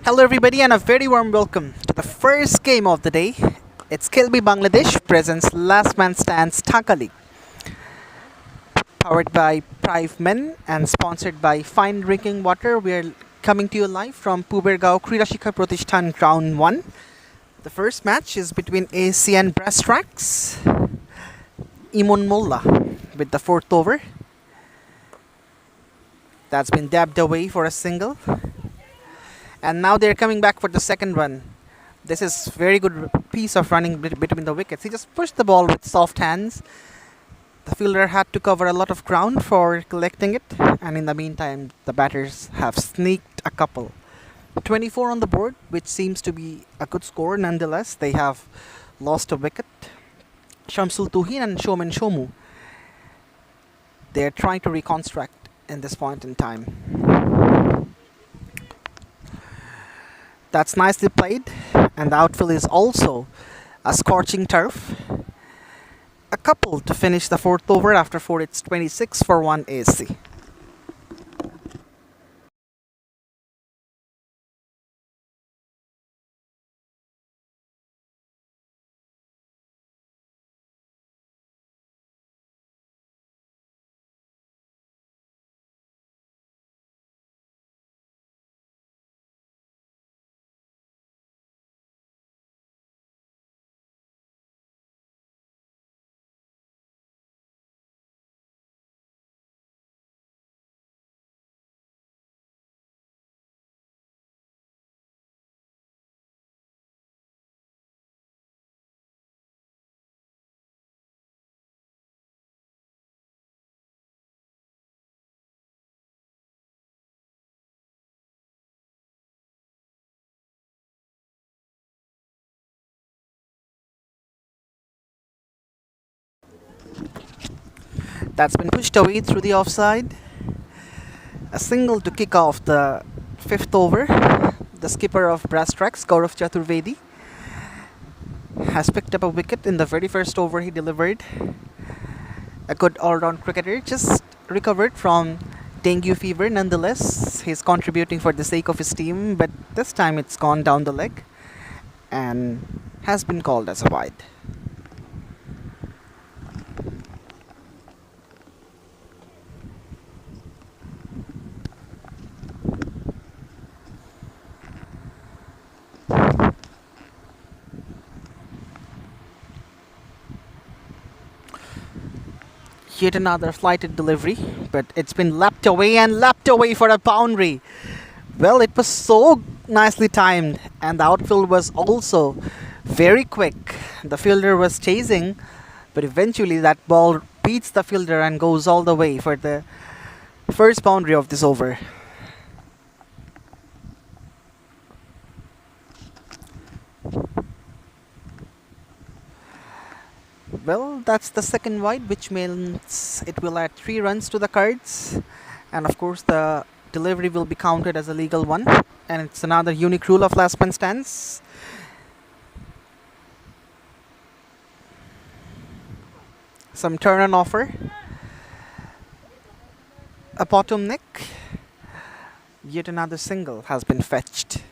Hello, everybody, and a very warm welcome to the first game of the day. It's Khelbei Bangladesh presents Last Man Stands Dhaka League, powered by Privemen and sponsored by Fine Drinking Water. We are coming to you live from Pubergao Krida Shikha Pratishthan Ground 1. The first match is between ASC and Brass Tracks. Imon Molla with the fourth over. That's been dabbed away for a single. And now they're coming back for the second one. This is very good piece of running between the wickets. He just pushed the ball with soft hands. The fielder had to cover a lot of ground for collecting it, and in the meantime, the batters have sneaked a couple. 24 on the board, which seems to be a good score nonetheless. They have lost a wicket. Shamsul Tuhin and Shomen Shomu. They're trying to reconstruct in this point in time. That's nicely played, and the outfield is also a scorching turf. A couple to finish the fourth over. After 4, it's 26 for 1 ASC. That's been pushed away through the offside. A single to kick off the fifth over. The skipper of Brass Tracks, Gaurav Chaturvedi, has picked up a wicket in the very first over he delivered. A good all-round cricketer, just recovered from dengue fever nonetheless. He's contributing for the sake of his team, but this time it's gone down the leg and has been called as a wide. Yet another flighted delivery, but it's been lapped away and lapped away for a boundary. Well, it was so nicely timed, and the outfield was also very quick. The fielder was chasing, but eventually that ball beats the fielder and goes all the way for the first boundary of this over. Well, that's the second wide, which means it will add 3 runs to the cards. And of course, the delivery will be counted as a legal one. And it's another unique rule of last man stands. Some turn on offer. A bottom nick. Yet another single has been fetched.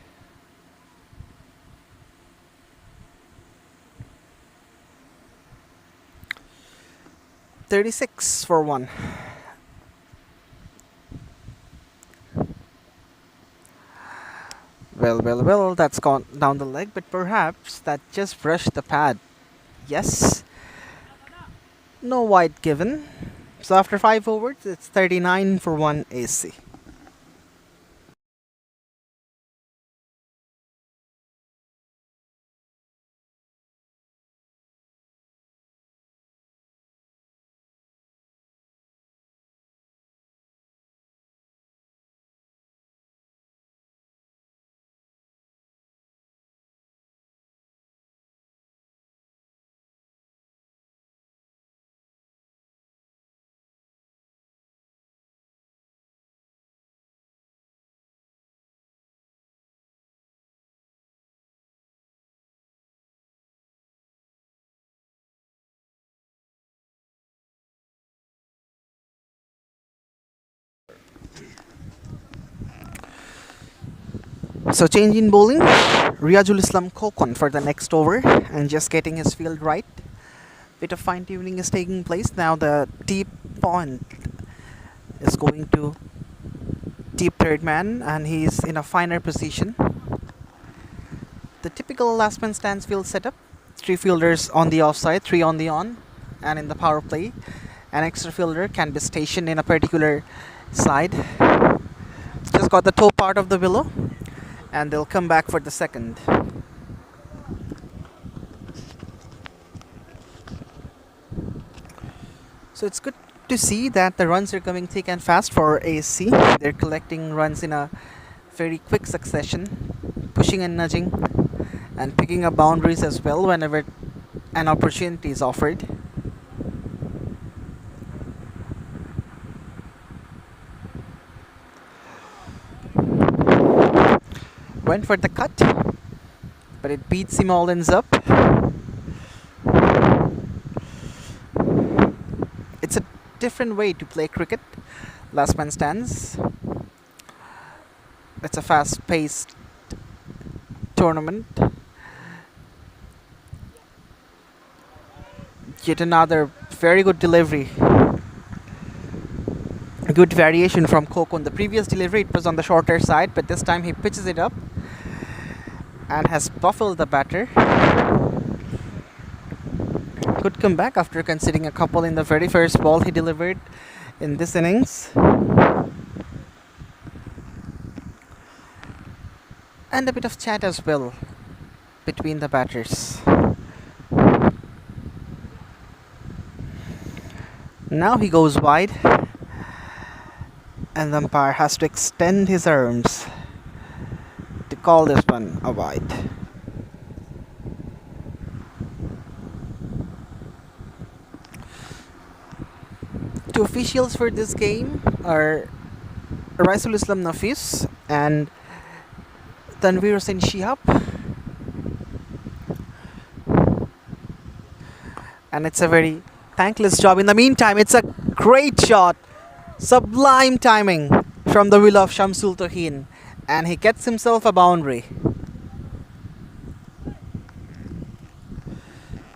$36 for 1. Well, that's gone down the leg, but perhaps that just brushed the pad. Yes. No wide given. So after 5 overs, it's 39 for 1 AC. So change in bowling, Riazul Islam Kokon for the next over and just getting his field right. Bit of fine tuning is taking place. Now the deep point is going to deep third man and he's in a finer position. The typical last man stands field setup. 3 fielders on the offside, 3 on the on, and in the power play an extra fielder can be stationed in a particular side. Just got the toe part of the willow and they'll come back for the second. So it's good to see that the runs are coming thick and fast for ASC. They're collecting runs in a very quick succession, pushing and nudging and picking up boundaries as well whenever an opportunity is offered. Went for the cut, but it beats him all ends up. It's a different way to play cricket. Last man stands. It's a fast-paced tournament. Yet another very good delivery. A good variation from Kokon. The previous delivery it was on the shorter side, but this time he pitches it up and has buffled the batter. Good comeback after conceding a couple in the very first ball he delivered in this innings. And a bit of chat as well between the batters. Now he goes wide and the umpire has to extend his arms to call this one a wide. Two officials for this game are Raisul Islam Nafis and Tanveer Hussain Shihab. And it's a very thankless job. In the meantime, it's a great shot. Sublime timing from the will of Shamsul Tohin. And he gets himself a boundary.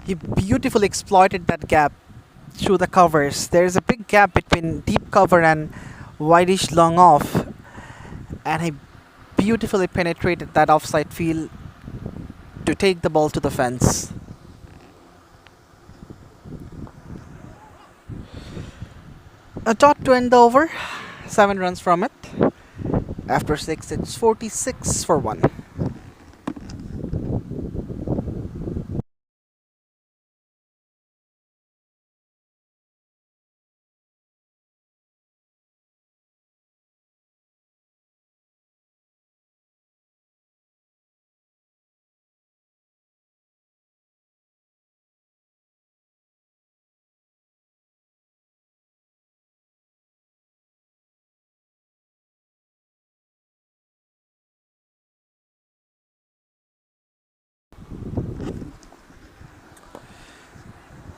He beautifully exploited that gap through the covers. There is a big gap between deep cover and wideish long off. And he beautifully penetrated that offside field to take the ball to the fence. A dot to end the over. 7 runs from it. After 6, it's 46 for 1.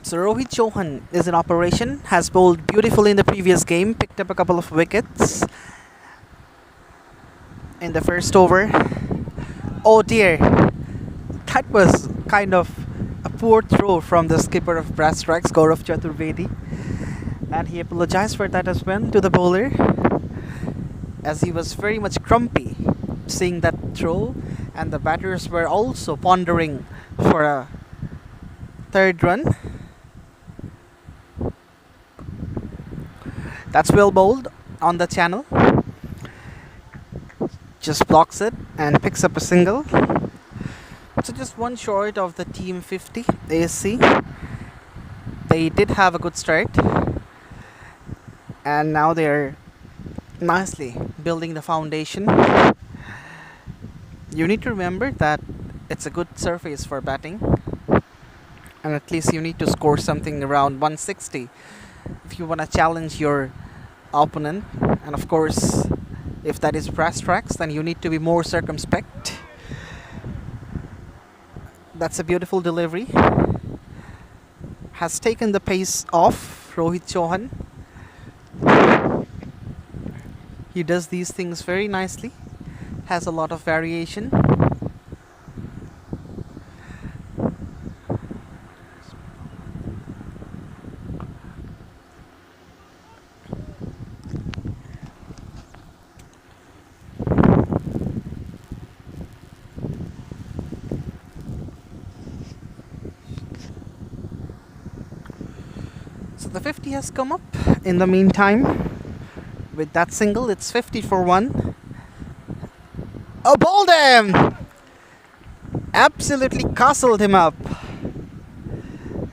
So Rohit Chauhan is in operation, has bowled beautifully in the previous game, picked up a couple of wickets in the first over. Oh dear, that was kind of a poor throw from the skipper of Brass Strikes, Gaurav Chaturvedi, and he apologized for that as well to the bowler, as he was very much grumpy seeing that throw, and the batters were also pondering for a third run. That's well bowled on the channel. Just blocks it and picks up a single. So just one short of the team 50 ASC. They did have a good start. And now they're nicely building the foundation. You need to remember that it's a good surface for batting. And at least you need to score something around 160 if you want to challenge your opponent. And of course, if that is Brass Tracks, then you need to be more circumspect. That's a beautiful delivery. Has taken the pace off Rohit Chauhan. He does these things very nicely. has a lot of variation. So the 50 has come up in the meantime. With that single, it's 50 for 1. Oh, bowled him! Absolutely castled him up.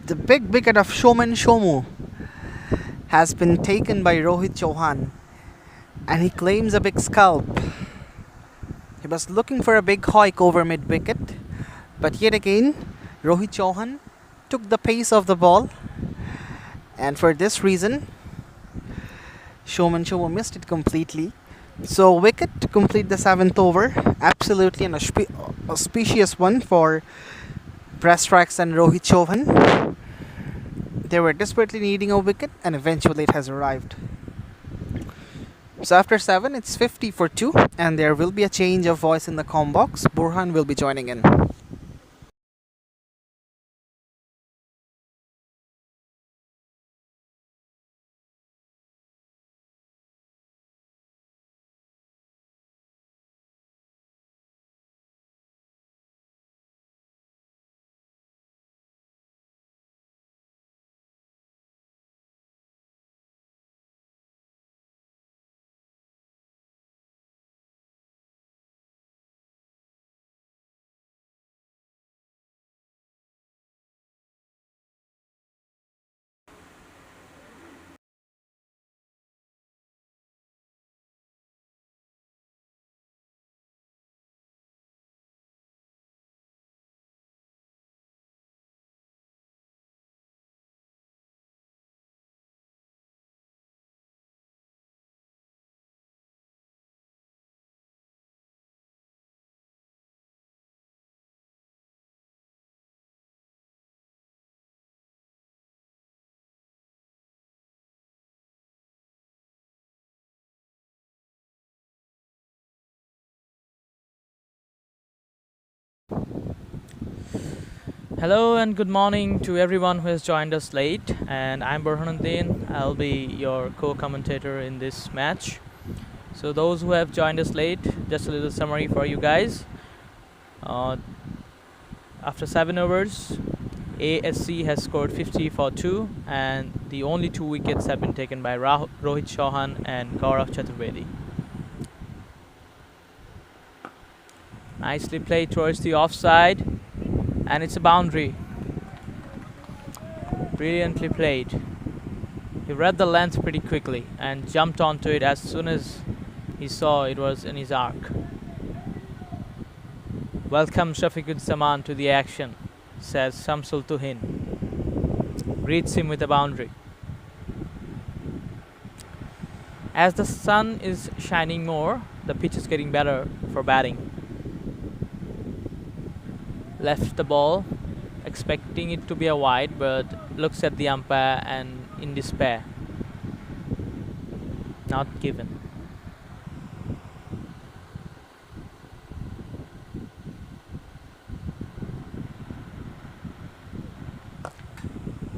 The big wicket of Showman Shomu has been taken by Rohit Chauhan, and he claims a big scalp. He was looking for a big hoik over mid wicket, but yet again, Rohit Chauhan took the pace of the ball, and for this reason, Showman Shomu missed it completely. So wicket to complete the 7th over. Absolutely an auspicious one for Breastrax and Rohit Chauhan. They were desperately needing a wicket, and eventually it has arrived. So after 7, it's 50 for 2, and there will be a change of voice in the comm box. Burhan will be joining in. Hello and good morning to everyone who has joined us late, and I'm Burhanuddin. I'll be your co-commentator in this match. So those who have joined us late, just a little summary for you guys. After 7 overs, ASC has scored 50 for 2, and the only 2 wickets have been taken by Rohit Chauhan and Gaurav Chaturvedi. Nicely played towards the offside, and it's a boundary. Brilliantly played. He read the length pretty quickly and jumped onto it as soon as he saw it was in his arc. Welcome Shafiquddin to the action, says Shamsul Tuhin. Greets him with a boundary. As the sun is shining more, the pitch is getting better for batting. Left the ball, expecting it to be a wide, but looks at the umpire and in despair. Not given.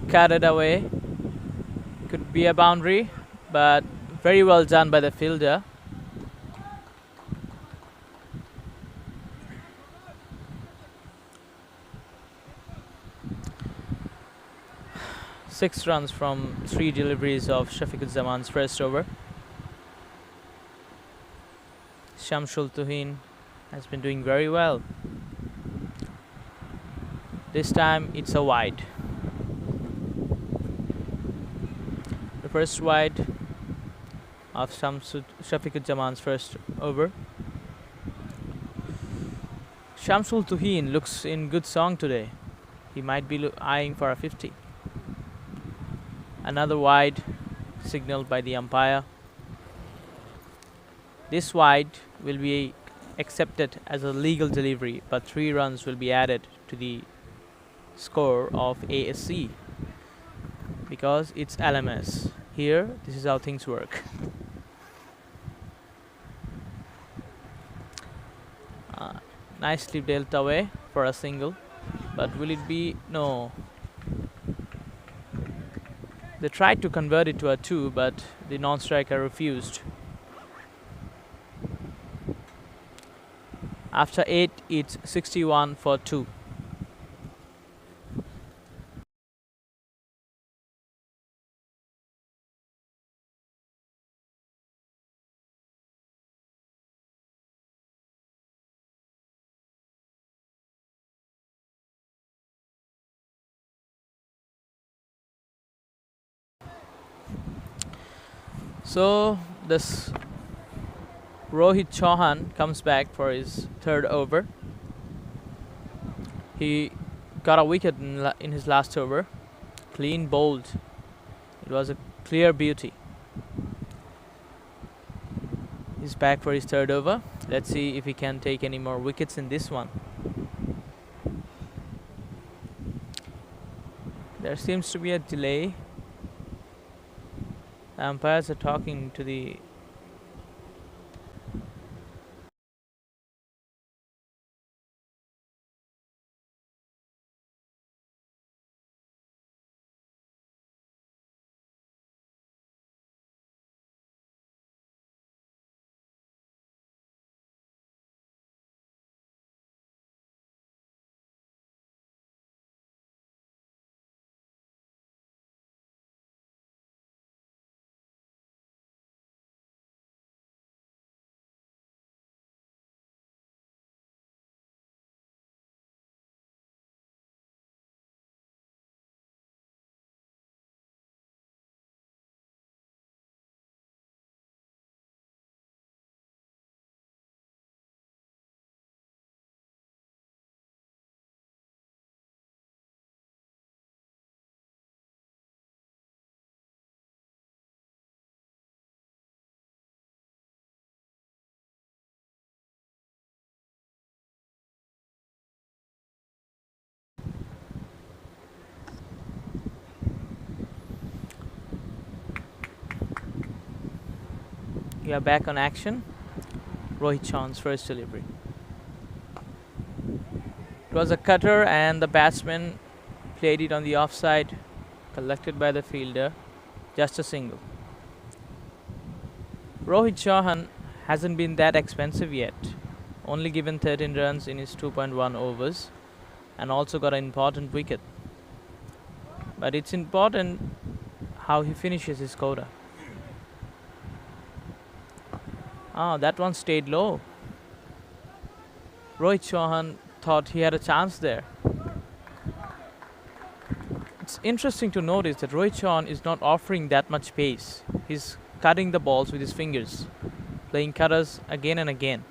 Cut it away. Could be a boundary, but very well done by the fielder. Six runs from 3 deliveries of Shafiquddin's first over. Shamsul Tuhin has been doing very well. This time it's a wide. The first wide of Shafiquddin's first over. Shamsul Tuhin looks in good song today. He might be eyeing for a 50. Another wide signaled by the umpire. This wide will be accepted as a legal delivery, but 3 runs will be added to the score of ASC because it's LMS. Here, this is how things work. Nicely dealt away for a single. But will it be? No. They tried to convert it to a 2, but the non-striker refused. After 8, it's 61 for 2. So this Rohit Chauhan comes back for his third over. He got a wicket in his last over. Clean bowled. It was a clear beauty. He's back for his third over. Let's see if he can take any more wickets in this one. There seems to be a delay. The umpires are talking to the we are back on action. Rohit Chauhan's first delivery. It was a cutter and the batsman played it on the offside, collected by the fielder. Just a single. Rohit Chauhan hasn't been that expensive yet. Only given 13 runs in his 2.1 overs and also got an important wicket. But it's important how he finishes his quota. That one stayed low. Rohit Chauhan thought he had a chance there. It's interesting to notice that Rohit Chauhan is not offering that much pace. He's cutting the balls with his fingers, playing cutters again and again,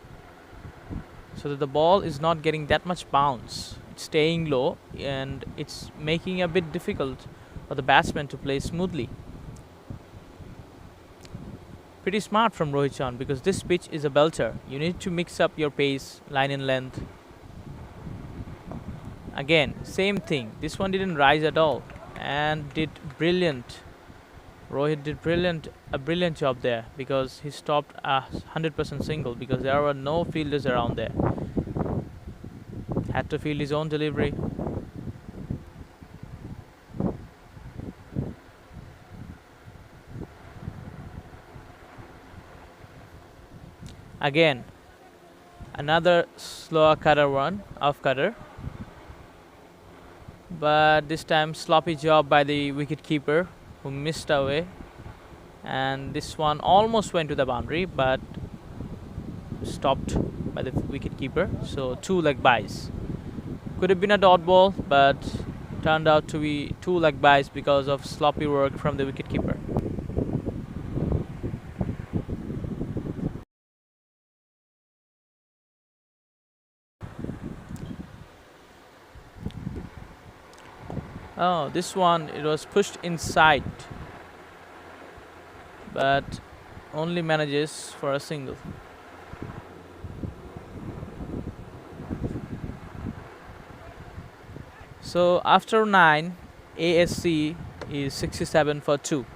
so that the ball is not getting that much bounce. It's staying low and it's making it a bit difficult for the batsman to play smoothly. Pretty smart from Rohit Chauhan, because this pitch is a belter. You need to mix up your pace, line and length. Again, same thing. This one didn't rise at all and did brilliant. Rohit did a brilliant job there, because he stopped a 100% single, because there were no fielders around there. Had to field his own delivery. Again, another slower cutter one, off cutter. But this time sloppy job by the wicket keeper, who missed away. And this one almost went to the boundary, but stopped by the wicket keeper. So 2 leg byes. Could have been a dot ball, but turned out to be 2 leg byes because of sloppy work from the wicket keeper. This one, it was pushed inside, but only manages for a single. So after 9, ASC is 67 for 2.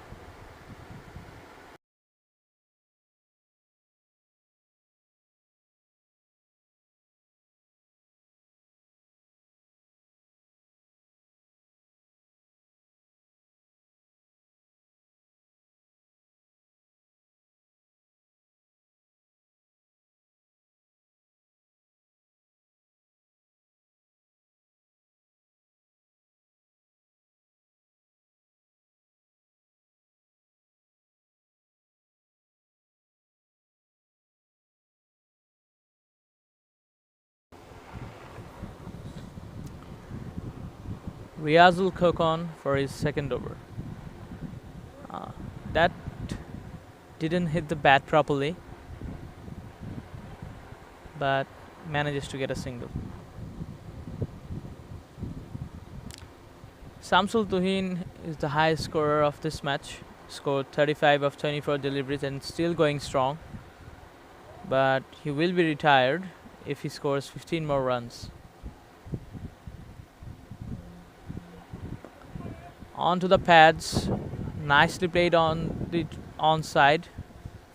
Riazul Kokon for his second over. That didn't hit the bat properly, but manages to get a single. Samsul Tuhin is the highest scorer of this match, scored 35 of 24 deliveries and still going strong, but he will be retired if he scores 15 more runs. Onto the pads, nicely played on the onside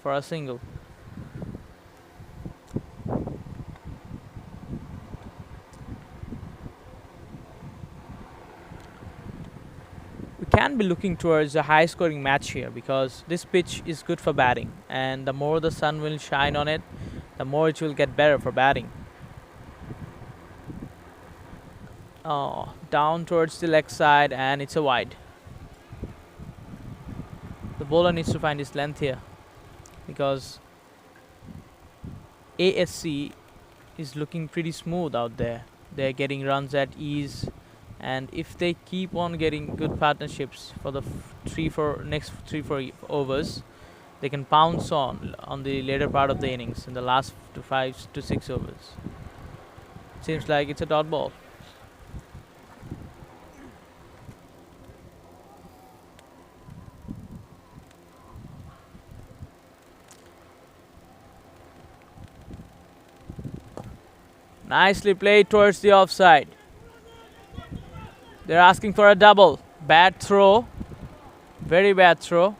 for a single. We can be looking towards a high scoring match here because this pitch is good for batting, and the more the sun will shine on it, the more it will get better for batting. Down towards the leg side, and it's a wide. The bowler needs to find his length here because ASC is looking pretty smooth out there. They're getting runs at ease, and if they keep on getting good partnerships for the next 3-4 overs, they can pounce on the later part of the innings in the last 5 to 6 overs. Seems like it's a dot ball. Nicely played towards the offside. They're asking for a double. Bad throw. Very bad throw.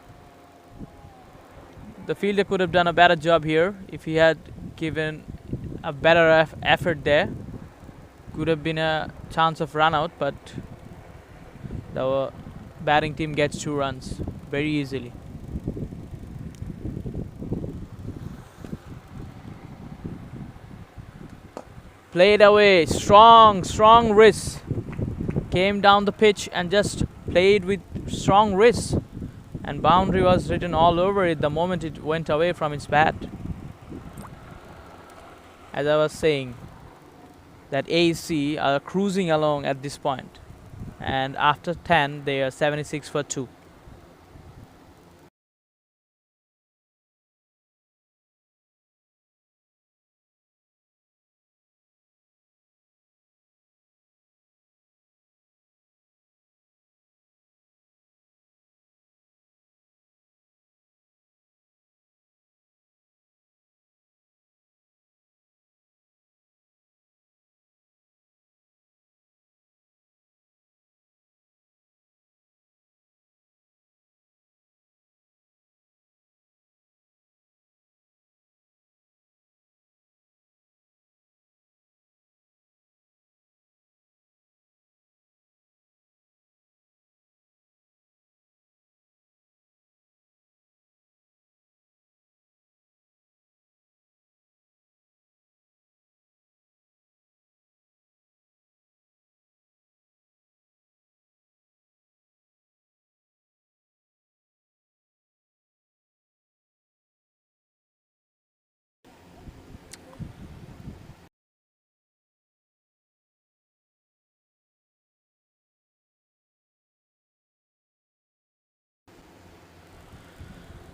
The fielder could have done a better job here if he had given a better effort there. Could have been a chance of run out, but the batting team gets 2 runs very easily. Played away, strong wrist. Came down the pitch and just played with strong wrist. And boundary was written all over it the moment it went away from its bat. As I was saying, that ASC are cruising along at this point. And after 10, they are 76 for 2.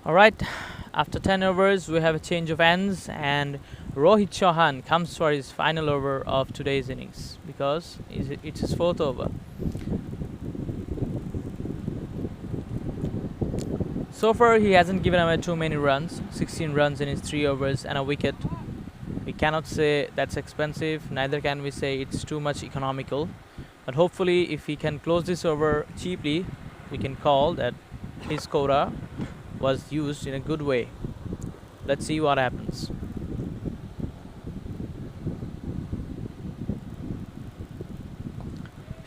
Alright, after 10 overs, we have a change of ends, and Rohit Chauhan comes for his final over of today's innings because it's his 4th over. So far, he hasn't given away too many runs, 16 runs in his 3 overs and a wicket. We cannot say that's expensive, neither can we say it's too much economical. But hopefully, if he can close this over cheaply, we can call that his quota was used in a good way. Let's see what happens.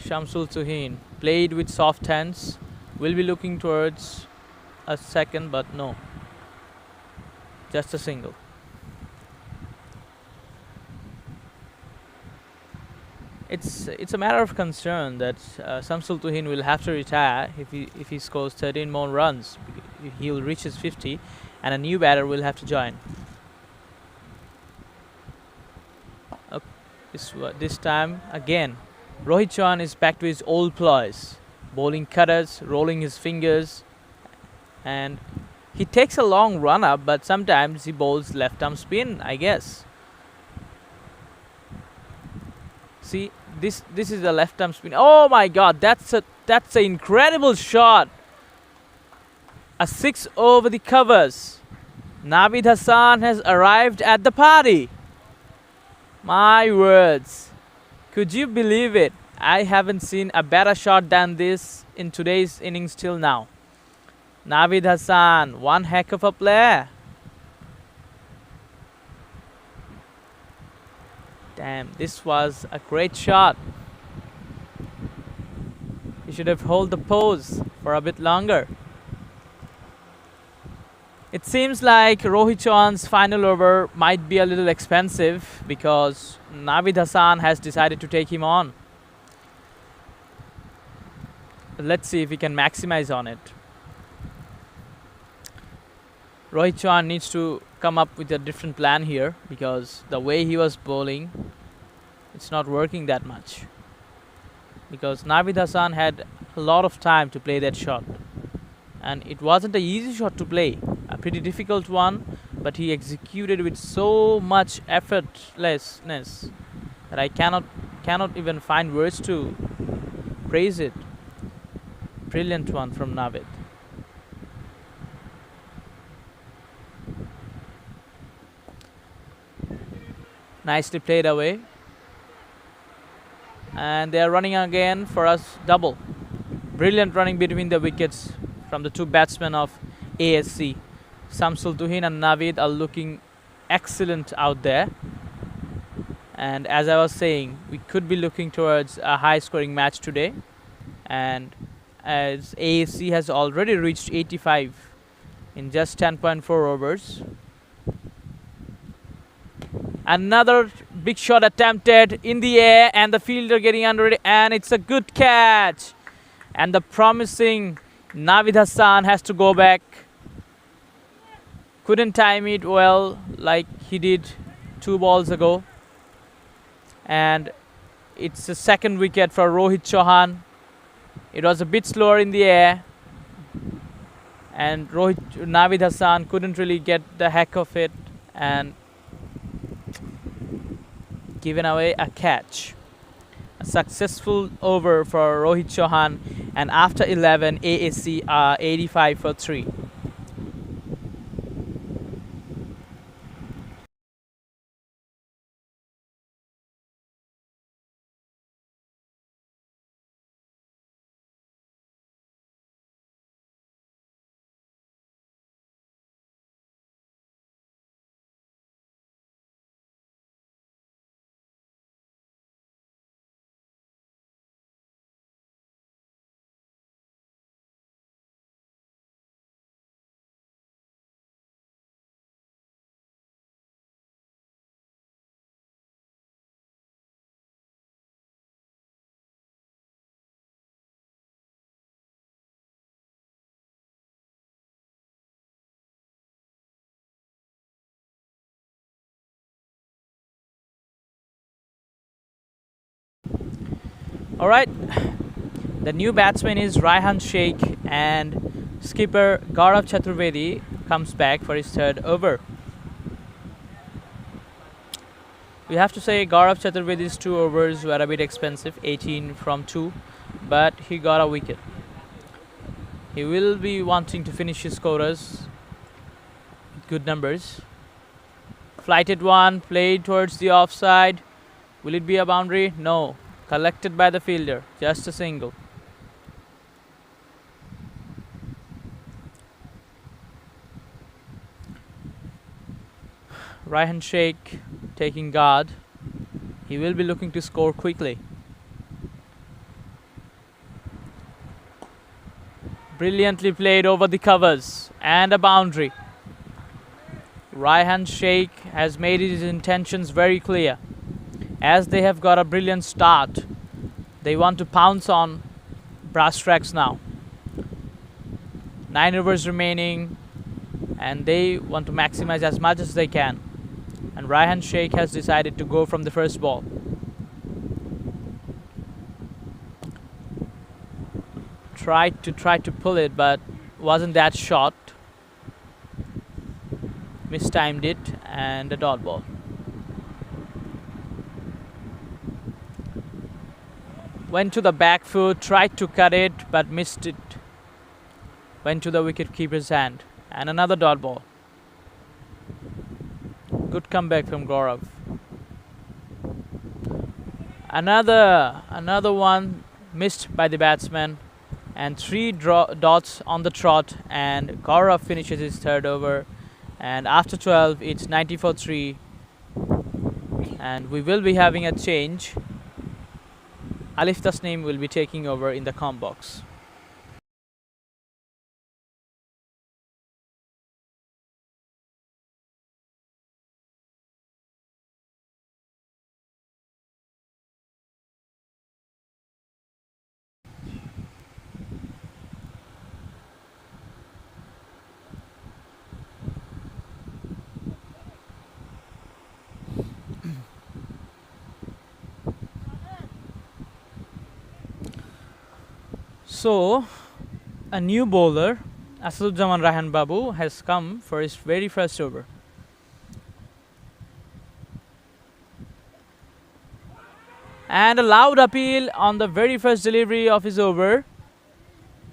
Shamsul Tuhin played with soft hands. Will be looking towards a second, but no. Just a single. It's a matter of concern that Shamsul Tuhin will have to retire if he scores 13 more runs. He will reach his 50, and a new batter will have to join. This time again, Rohit Chauhan is back to his old ploys, bowling cutters, rolling his fingers, and he takes a long run up, but sometimes he bowls left arm spin, I guess. See, this is a left arm spin. Oh my god, that's an incredible shot. A 6 over the covers. Navid Hassan has arrived at the party. My words. Could you believe it? I haven't seen a better shot than this in today's innings till now. Navid Hassan, one heck of a player. Damn, this was a great shot. He should have held the pose for a bit longer. It seems like Rohit Chauhan's final over might be a little expensive because Navid Hassan has decided to take him on. Let's see if we can maximize on it. Rohit Chauhan needs to come up with a different plan here because the way he was bowling, it's not working that much. Because Navid Hassan had a lot of time to play that shot. And it wasn't an easy shot to play, a pretty difficult one, but he executed with so much effortlessness that I cannot even find words to praise it. Brilliant one from Navid. Nicely played away. And they are running again for us double. Brilliant running between the wickets from the two batsmen of ASC. Samsul Tuhin and Navid are looking excellent out there. And as I was saying, we could be looking towards a high scoring match today. And as ASC has already reached 85 in just 10.4 overs. Another big shot attempted in the air and the fielder getting under it, and it's a good catch. And the promising Navid Hassan has to go back. Couldn't time it well like he did 2 balls ago. And it's a second wicket for Rohit Chauhan. It was a bit slower in the air. And Navid Hassan couldn't really get the heck of it and given away a catch. A successful over for Rohit Chauhan, and after 11, ASC are 85 for 3. Alright, the new batsman is Raihan Sheikh, and skipper Gaurav Chaturvedi comes back for his 3rd over. We have to say Gaurav Chaturvedi's 2 overs were a bit expensive, 18 from 2, but he got a wicket. He will be wanting to finish his scorers with good numbers. Flighted one, played towards the offside. Will it be a boundary? No. Collected by the fielder, just a single. Raihan Sheikh taking guard. He will be looking to score quickly. Brilliantly played over the covers and a boundary. Raihan Sheikh has made his intentions very clear. As they have got a brilliant start, they want to pounce on brass tracks now. 9 overs remaining, and they want to maximize as much as they can. And Raihan Sheikh has decided to go from the first ball. tried to pull it, but wasn't that shot. Mistimed it, and a dot ball. Went to the back foot, tried to cut it, but missed it. Went to the wicket keeper's hand, and another dot ball. Good comeback from Gaurav. Another one missed by the batsman, and 3 dots on the trot, and Gaurav finishes his third over. And after 12, it's 90 for 3, and we will be having a change. Alif Tasneem will be taking over in the comp box. So, a new bowler, Asaduzzaman Rahan Babu, has come for his very first over. And a loud appeal on the very first delivery of his over,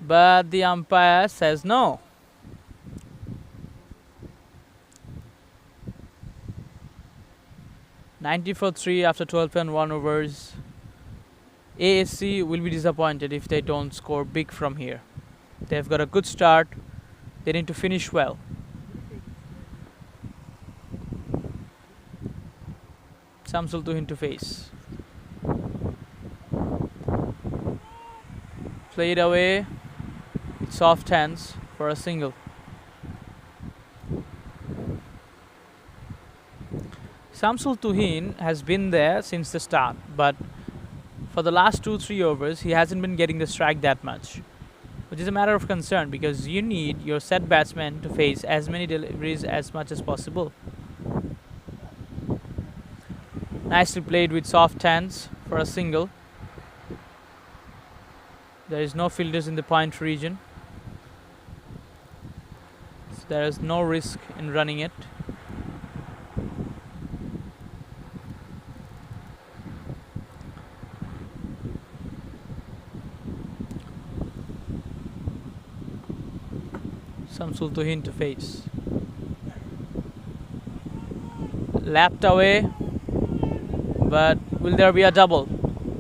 but the umpire says no. "90 for 3 after 12 and 1 overs. ASC will be disappointed if they don't score big from here. They've got a good start. They need to finish well." Samsul Tuhin to face. Played away with soft hands for a single. Samsul Tuhin has been there since the start, but for the last 2-3 overs, he hasn't been getting the strike that much, which is a matter of concern because you need your set batsman to face as many deliveries as much as possible. Nicely played with soft hands for a single. There is no fielders in the point region, so there is no risk in running it. Samsul Tuhin to face. Lapped away, but will there be a double?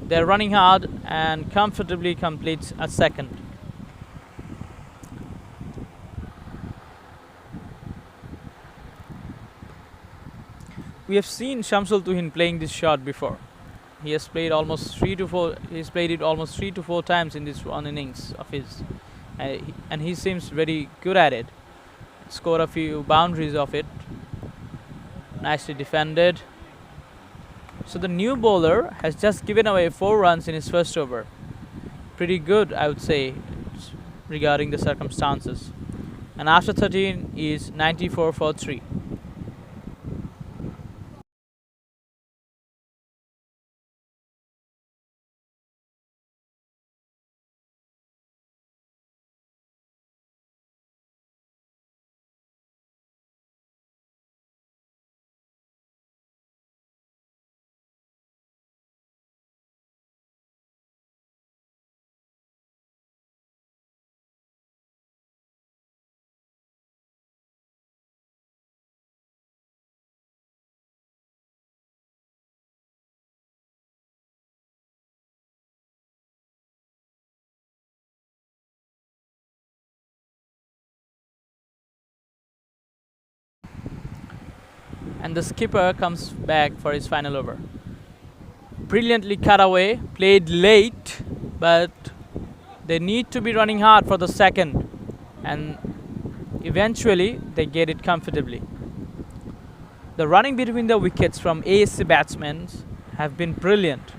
They're running hard and comfortably completes a second. We have seen Shamsul Tuhin playing this shot before. He has played almost 3 to 4. He's played it almost 3 to 4 times in this one innings of his. And he seems very good at it. Scored a few boundaries of it. Nicely defended. So the new bowler has just given away 4 runs in his first over. Pretty good, I would say, regarding the circumstances. And after 13 is 94 for 3. And the skipper comes back for his final over. Brilliantly cut away, played late, but they need to be running hard for the second, and eventually they get it comfortably. The running between the wickets from ASC batsmen have been brilliant.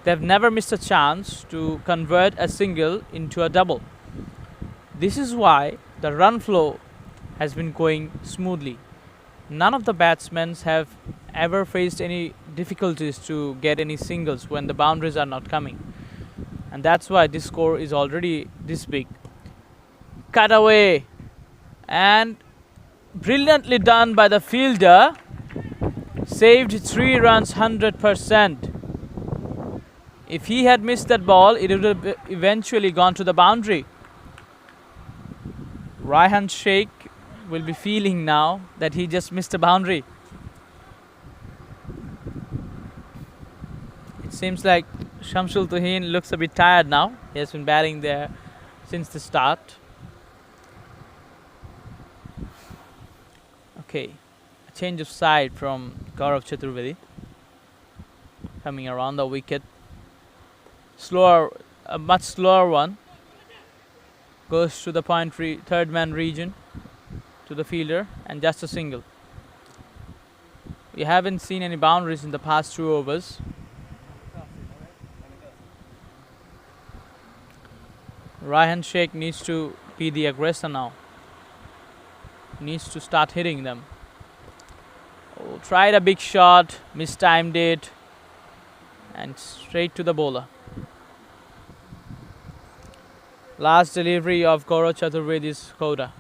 They've never missed a chance to convert a single into a double. This is why the run flow has been going smoothly. None of the batsmen have ever faced any difficulties to get any singles when the boundaries are not coming. and that's why this score is already this big. Cut away, and brilliantly done by the fielder. Saved 3 runs 100%. If he had missed that ball, it would have eventually gone to the boundary. Raihan Sheikh will be feeling now that he just missed a boundary. It seems like Shamsul Tuhin looks a bit tired now. He has been batting there since the start. Okay, a change of side from Gaurav Chaturvedi. Coming around the wicket. Slower, a much slower one. Goes to the third man region, to the fielder, and just a single. We haven't seen any boundaries in the past 2 overs. Raihan Sheikh needs to be the aggressor now. Needs to start hitting them. Oh, tried a big shot, mistimed it, and straight to the bowler. Last delivery of Gaurav Chaturvedi's coda.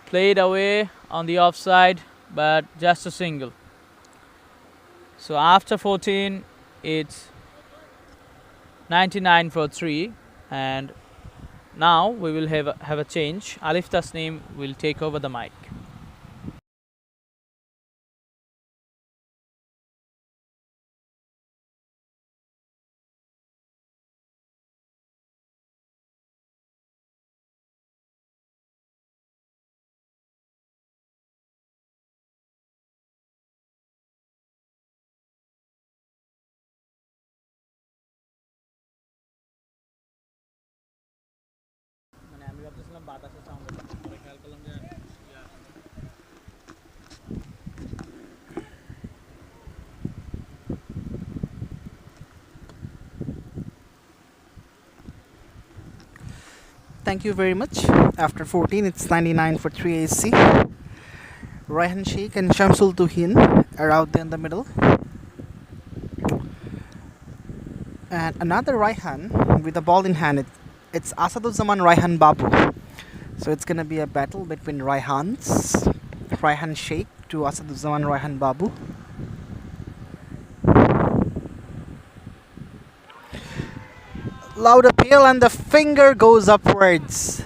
Played away on the offside, but just a single. So after 14, it's 99 for 3, and now we will have a change. Alif Tasneem will take over the mic. Thank you very much. After 14, it's 99 for 3 ASC. Raihan Sheikh and Shamsul Tuhin are out there in the middle. And another Raihan with the ball in hand. It's Asaduzzaman Raihan Babu. So it's gonna be a battle between Raihans. Raihan Sheikh to Asaduzzaman Raihan Babu. Loud appeal, and the finger goes upwards.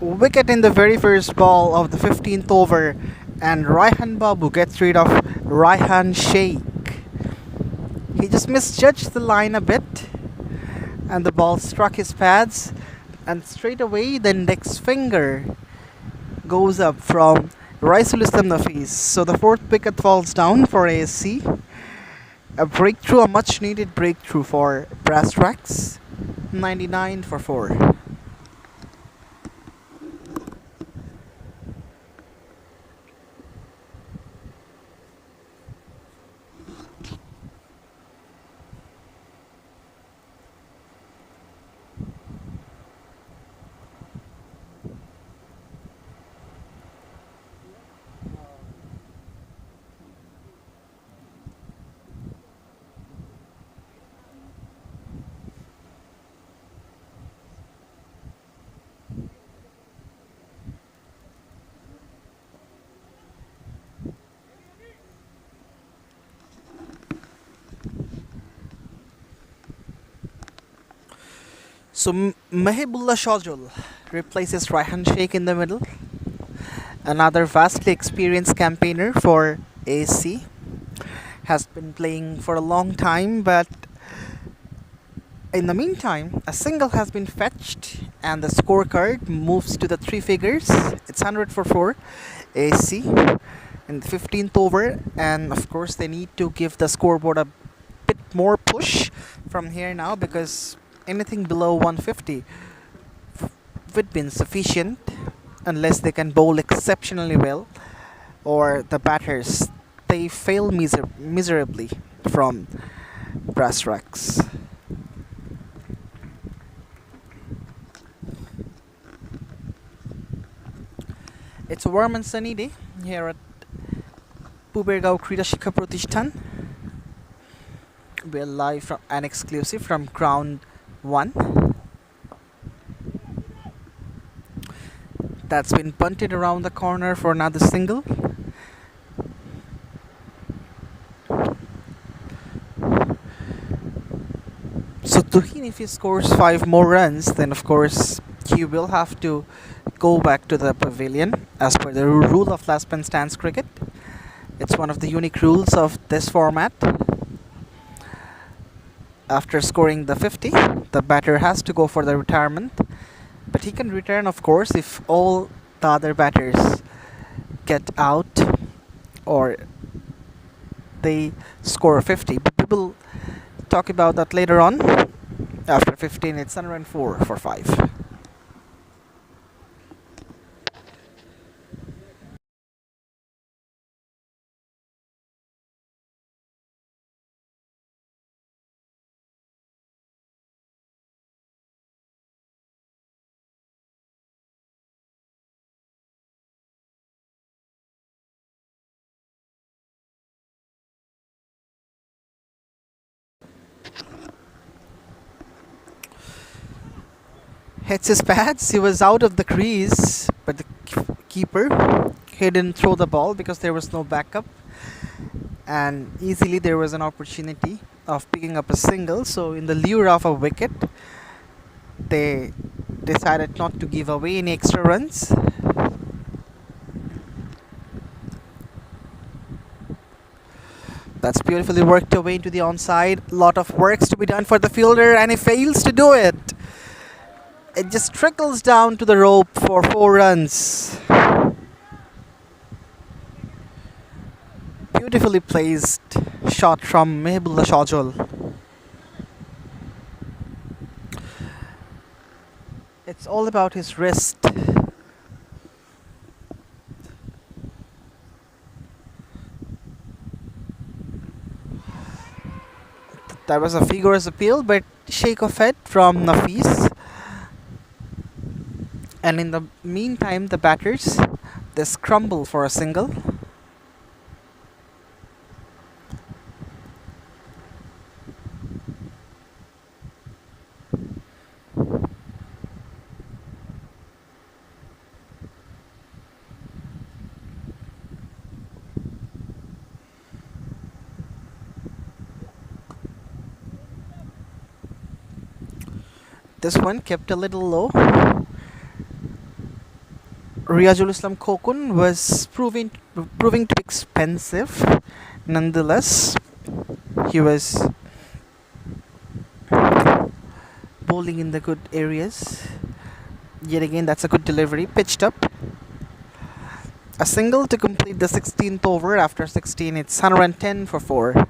Wicket in the very first ball of the 15th over, and Raihan Babu gets rid of Raihan Sheikh. He just misjudged the line a bit, and the ball struck his pads, and straight away the index finger goes up from Raisul Islam Nafis. So the 4th wicket falls down for ASC. A breakthrough, a much needed breakthrough for Brass Tracks. 99 for 4. So Mahibullah Shajul replaces Raihan Sheikh in the middle. Another vastly experienced campaigner for ASC. Has been playing for a long time, but in the meantime, a single has been fetched and the scorecard moves to the 3 figures. It's 100 for 4 ASC in the 15th over, and of course they need to give the scoreboard a bit more push from here now, because anything below 150 would be insufficient unless they can bowl exceptionally well, or the batters, they fail miserably from Brass Tracks. It's a warm and sunny day here at Pubergao Krida Shikha Pratishthan. We're live from and exclusive from ground 1. That's been punted around the corner for another single. So Tuhin, if he scores 5 more runs, then of course he will have to go back to the pavilion as per the rule of last man stands cricket. It's one of the unique rules of this format. After scoring the 50, the batter has to go for the retirement, but he can return of course if all the other batters get out or they score 50. But we will talk about that later on. After 15, it's 104 for 5. Hits his pads, he was out of the crease, but the keeper, he didn't throw the ball because there was no backup, and easily there was an opportunity of picking up a single. So in the lure of a wicket, they decided not to give away any extra runs. That's beautifully worked away into the onside. Lot of works to be done for the fielder, and he fails to do it. It just trickles down to the rope for 4 runs. Beautifully placed shot from Mehbullah Shajol. It's all about his wrist. That was a vigorous appeal, but shake of head from Nafis. And in the meantime, the batters, they scramble for a single. This one kept a little low. Riazul Islam Kokun was proving to be expensive. Nonetheless, he was bowling in the good areas. Yet again, that's a good delivery. Pitched up. A single to complete the 16th over. After 16, it's 110 for 4.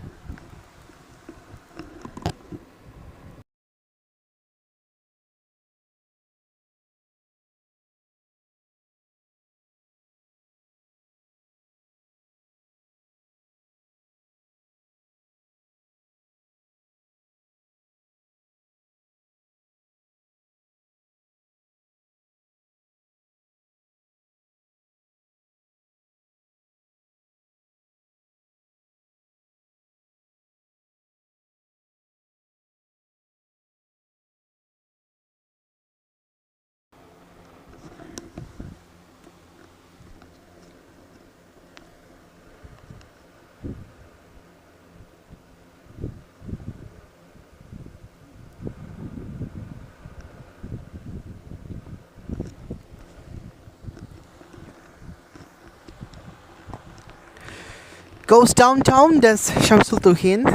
Goes downtown, does Shamsul Tuhin.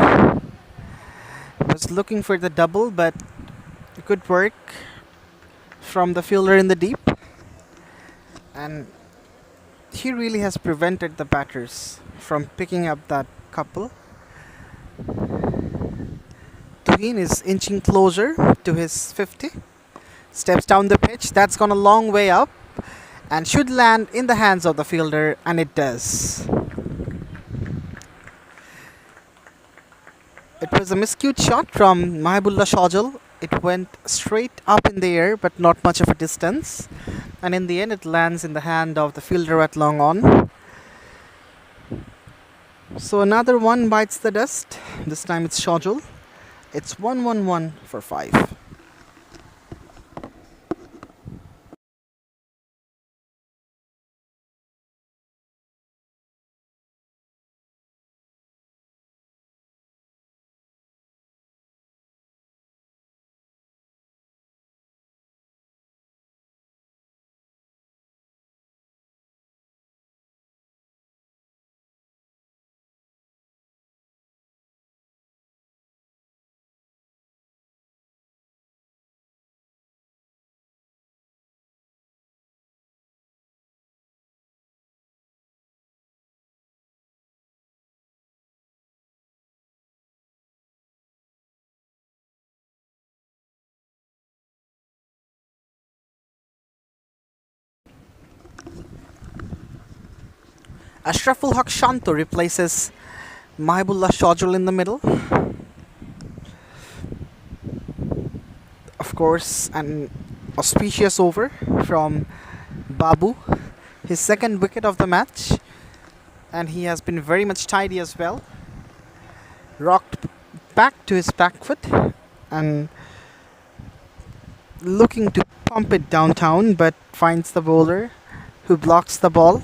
Was looking for the double, but good work from the fielder in the deep. And he really has prevented the batters from picking up that couple. Tuhin is inching closer to his 50. Steps down the pitch. That's gone a long way up and should land in the hands of the fielder, and it does. It was a miscued shot from Mahbullah Shajal. It went straight up in the air, but not much of a distance. And in the end, it lands in the hand of the fielder at long on. So another one bites the dust. This time it's Shojul. It's 1-1-1 for 5. Ashraful Haq Shanto replaces Mahibullah Shojul in the middle. Of course, an auspicious over from Babu, his second wicket of the match, and he has been very much tidy as well. Rocked back to his back foot and looking to pump it downtown, but finds the bowler who blocks the ball.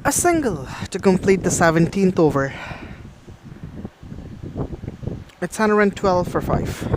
A single to complete the 17th over. It's 112 for 5.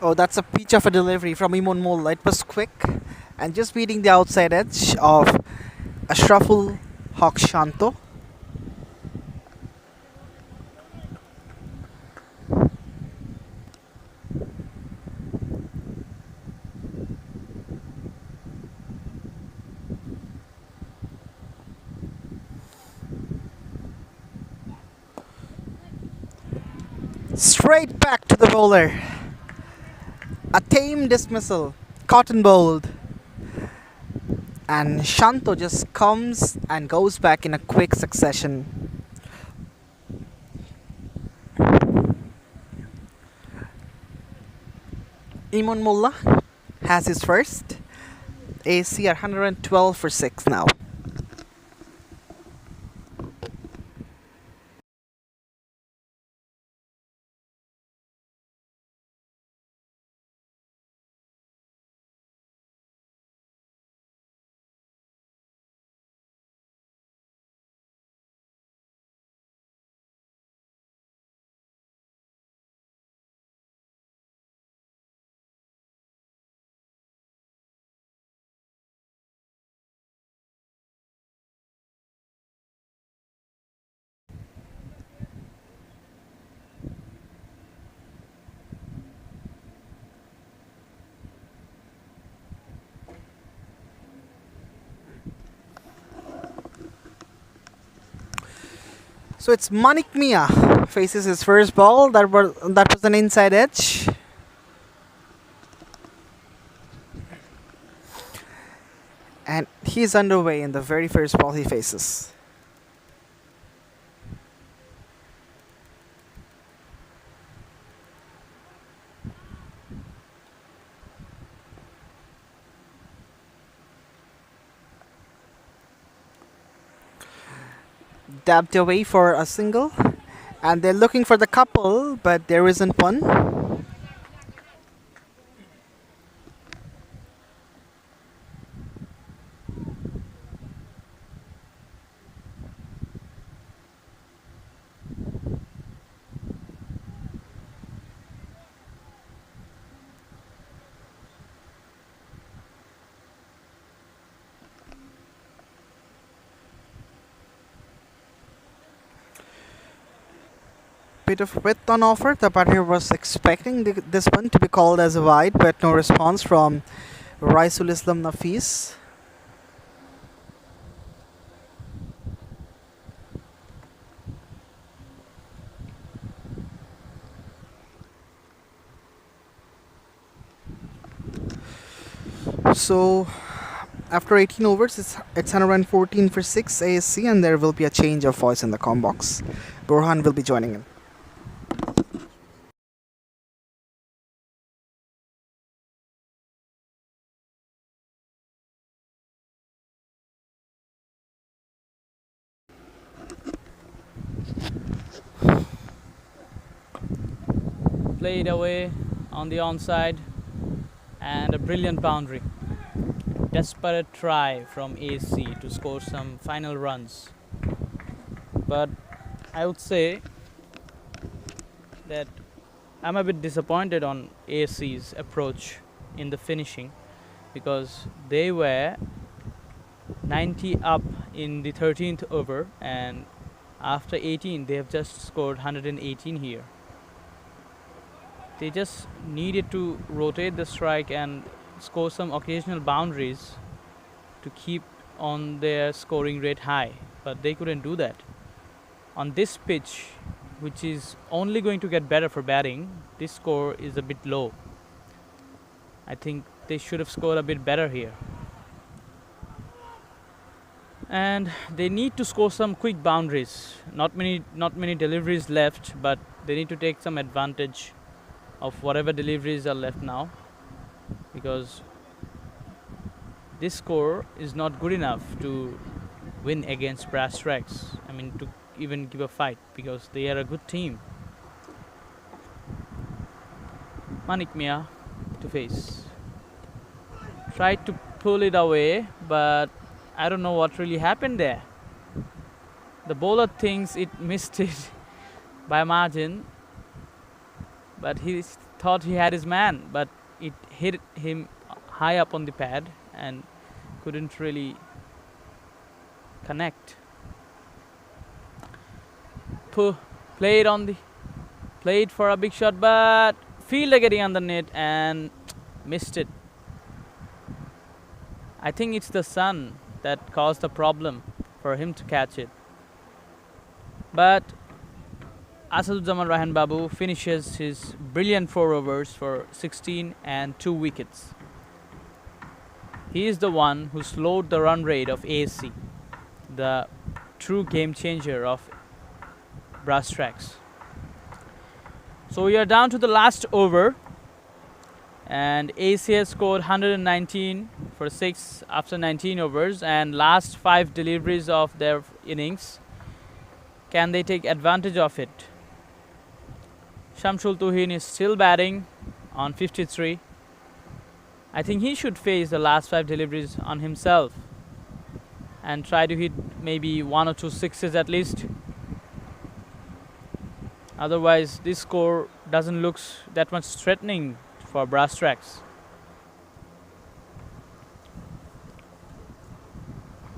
Oh, that's a peach of a delivery from Imon Molla. It was quick and just beating the outside edge of Ashraful Haq Shanto. Straight back to the bowler. A tame dismissal, cotton bowled, and Shanto just comes and goes back in a quick succession. Imon Molla has his first. ASC are 112 for 6 now. So it's Manik Mia faces his first ball. That was an inside edge. And he's underway in the very first ball he faces. Dabbed away for a single. And they're looking for the couple, but there isn't one. bit of width on offer. The batter was expecting this one to be called as a wide, but no response from Raisul Islam Nafis. So after 18 overs, it's 114 for 6 ASC, and there will be a change of voice in the comm box. Borhan will be joining in. Played away on the onside, and a brilliant boundary. Desperate try from ASC to score some final runs. But I would say that I'm a bit disappointed on ASC's approach in the finishing, because they were 90 up in the 13th over, and after 18 they have just scored 118 here. They just needed to rotate the strike and score some occasional boundaries to keep on their scoring rate high, but they couldn't do that. On this pitch, which is only going to get better for batting, this score is a bit low. I think they should have scored a bit better here. And they need to score some quick boundaries. Not many deliveries left, but they need to take some advantage of whatever deliveries are left now, because this score is not good enough to win against Brass Tracks. I mean, to even give a fight, because they are a good team. Manik Mia to face. Tried to pull it away, but I don't know what really happened there. The bowler thinks it missed it by margin, but he thought he had his man, but it hit him high up on the pad and couldn't really connect. Played for a big shot, but fielder getting on the net and missed it. I think it's the sun that caused the problem for him to catch it. But Asaduzzaman Rahan Babu finishes his brilliant 4 overs for 16 and 2 wickets. He is the one who slowed the run rate of ASC, the true game changer of Brass Tracks. So we are down to the last over, and ASC has scored 119 for 6 after 19 overs, and last 5 deliveries of their innings. Can they take advantage of it? Shamsul Tuhin is still batting on 53. I think he should face the last 5 deliveries on himself and try to hit maybe 1 or 2 sixes at least. Otherwise, this score doesn't look that much threatening for Brass Tracks.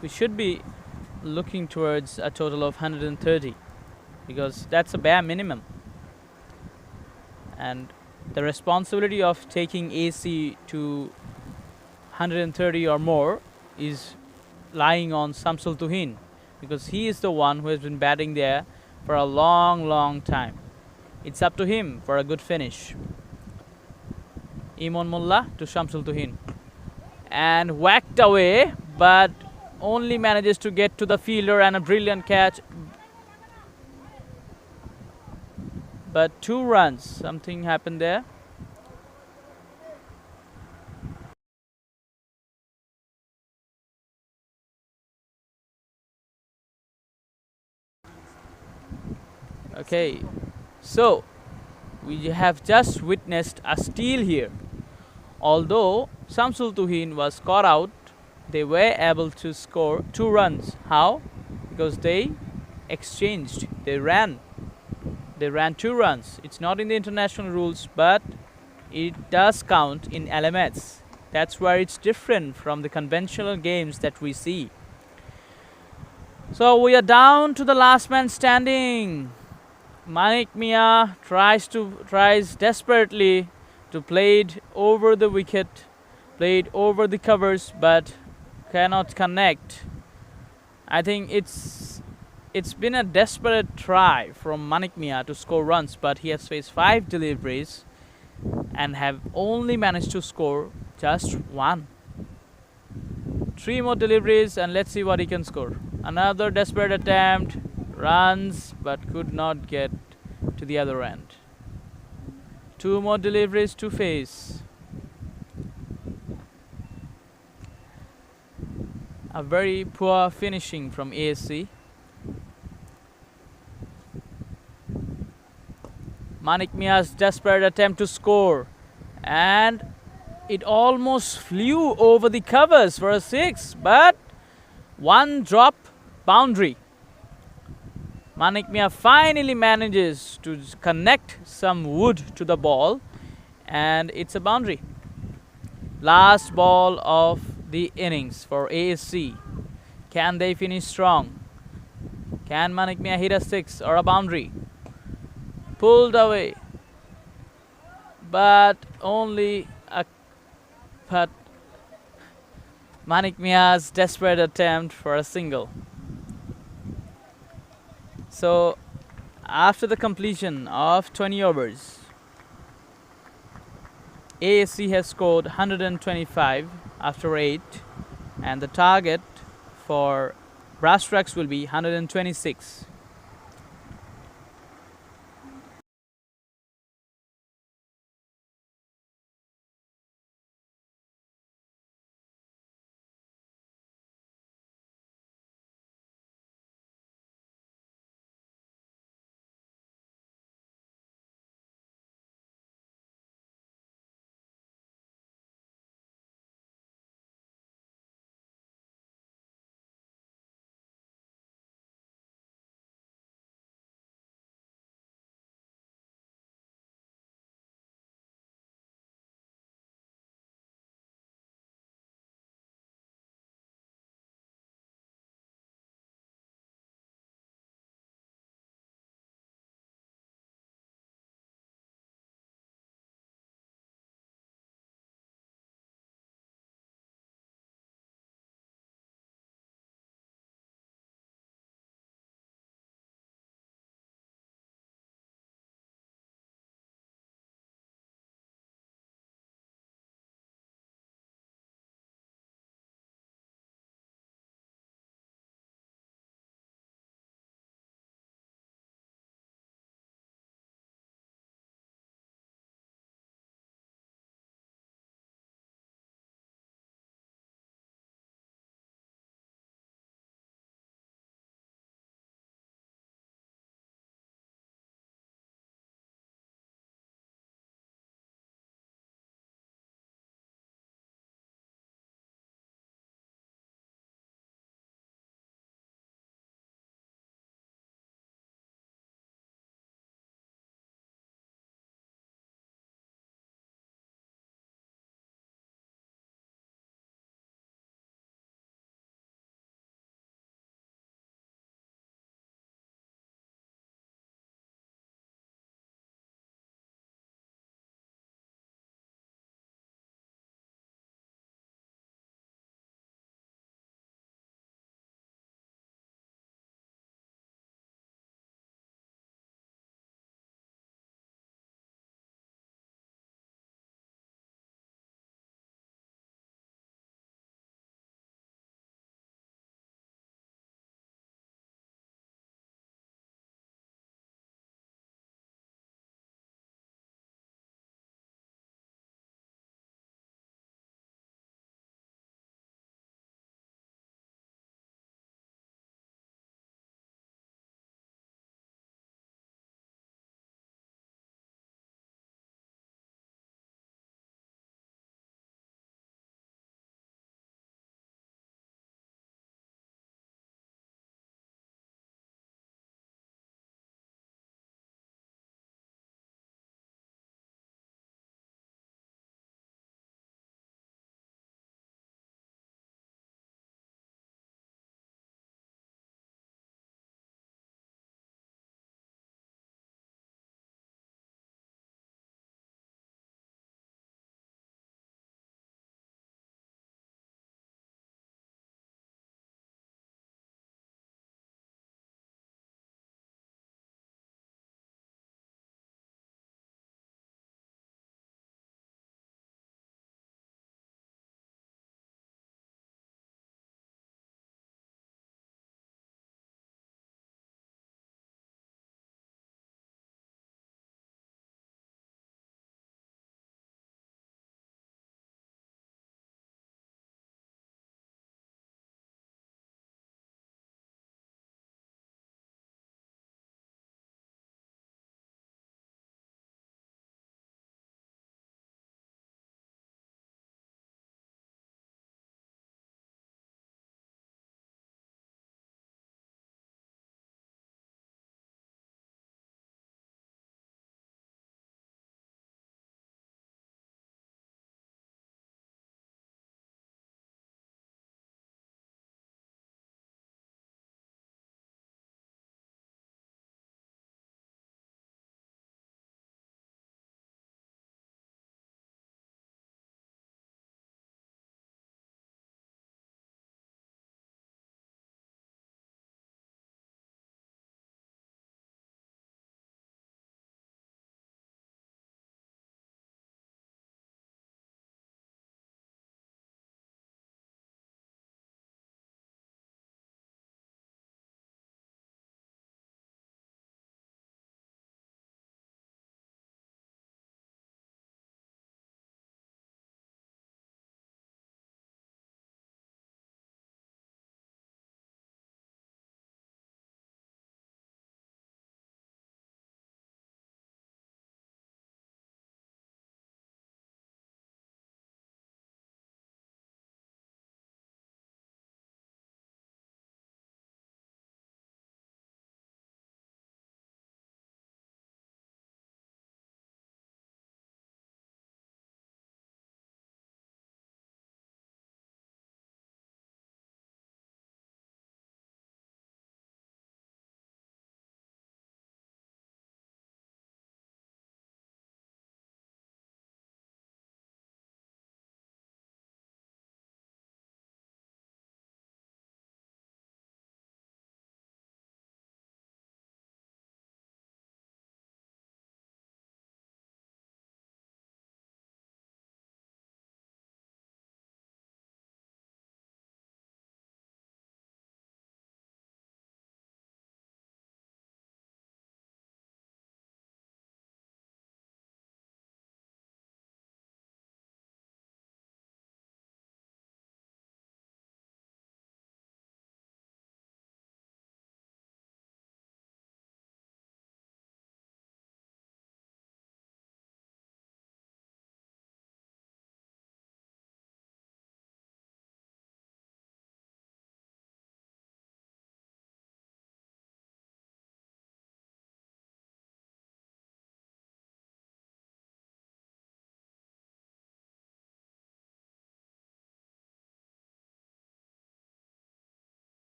We should be looking towards a total of 130, because that's a bare minimum. And the responsibility of taking AC to 130 or more is lying on Shamsul Tuhin, because he is the one who has been batting there for a long time. It's up to him for a good finish. Imon Mullah to Shamsul Tuhin, and whacked away, but only manages to get to the fielder, and a brilliant catch. But 2 runs, something happened there. Okay, so we have just witnessed a steal here. Although Shamsul Tuhin was caught out, they were able to score 2 runs. How? Because they exchanged, they ran 2 runs. It's not in the international rules, but it does count in LMS. That's where it's different from the conventional games that we see. So we are down to the last man standing. Manik Mia tries desperately to play it over the wicket, play it over the covers, but cannot connect. I think it's been a desperate try from Manik Mia to score runs, but he has faced 5 deliveries and have only managed to score just 1. 3 more deliveries and let's see what he can score. Another desperate attempt, runs but could not get to the other end. 2 more deliveries to face. A very poor finishing from ASC. Manik Mia's desperate attempt to score, and it almost flew over the covers for a 6, but one drop boundary. Manik Mia finally manages to connect some wood to the ball, and it's a boundary. Last ball of the innings for ASC. Can they finish strong? Can Manik Mia hit a 6 or a boundary? Pulled away, but only a but Manik Mia's desperate attempt for a single. So after the completion of 20 overs, ASC has scored 125 after 8, and the target for brass tracks will be 126.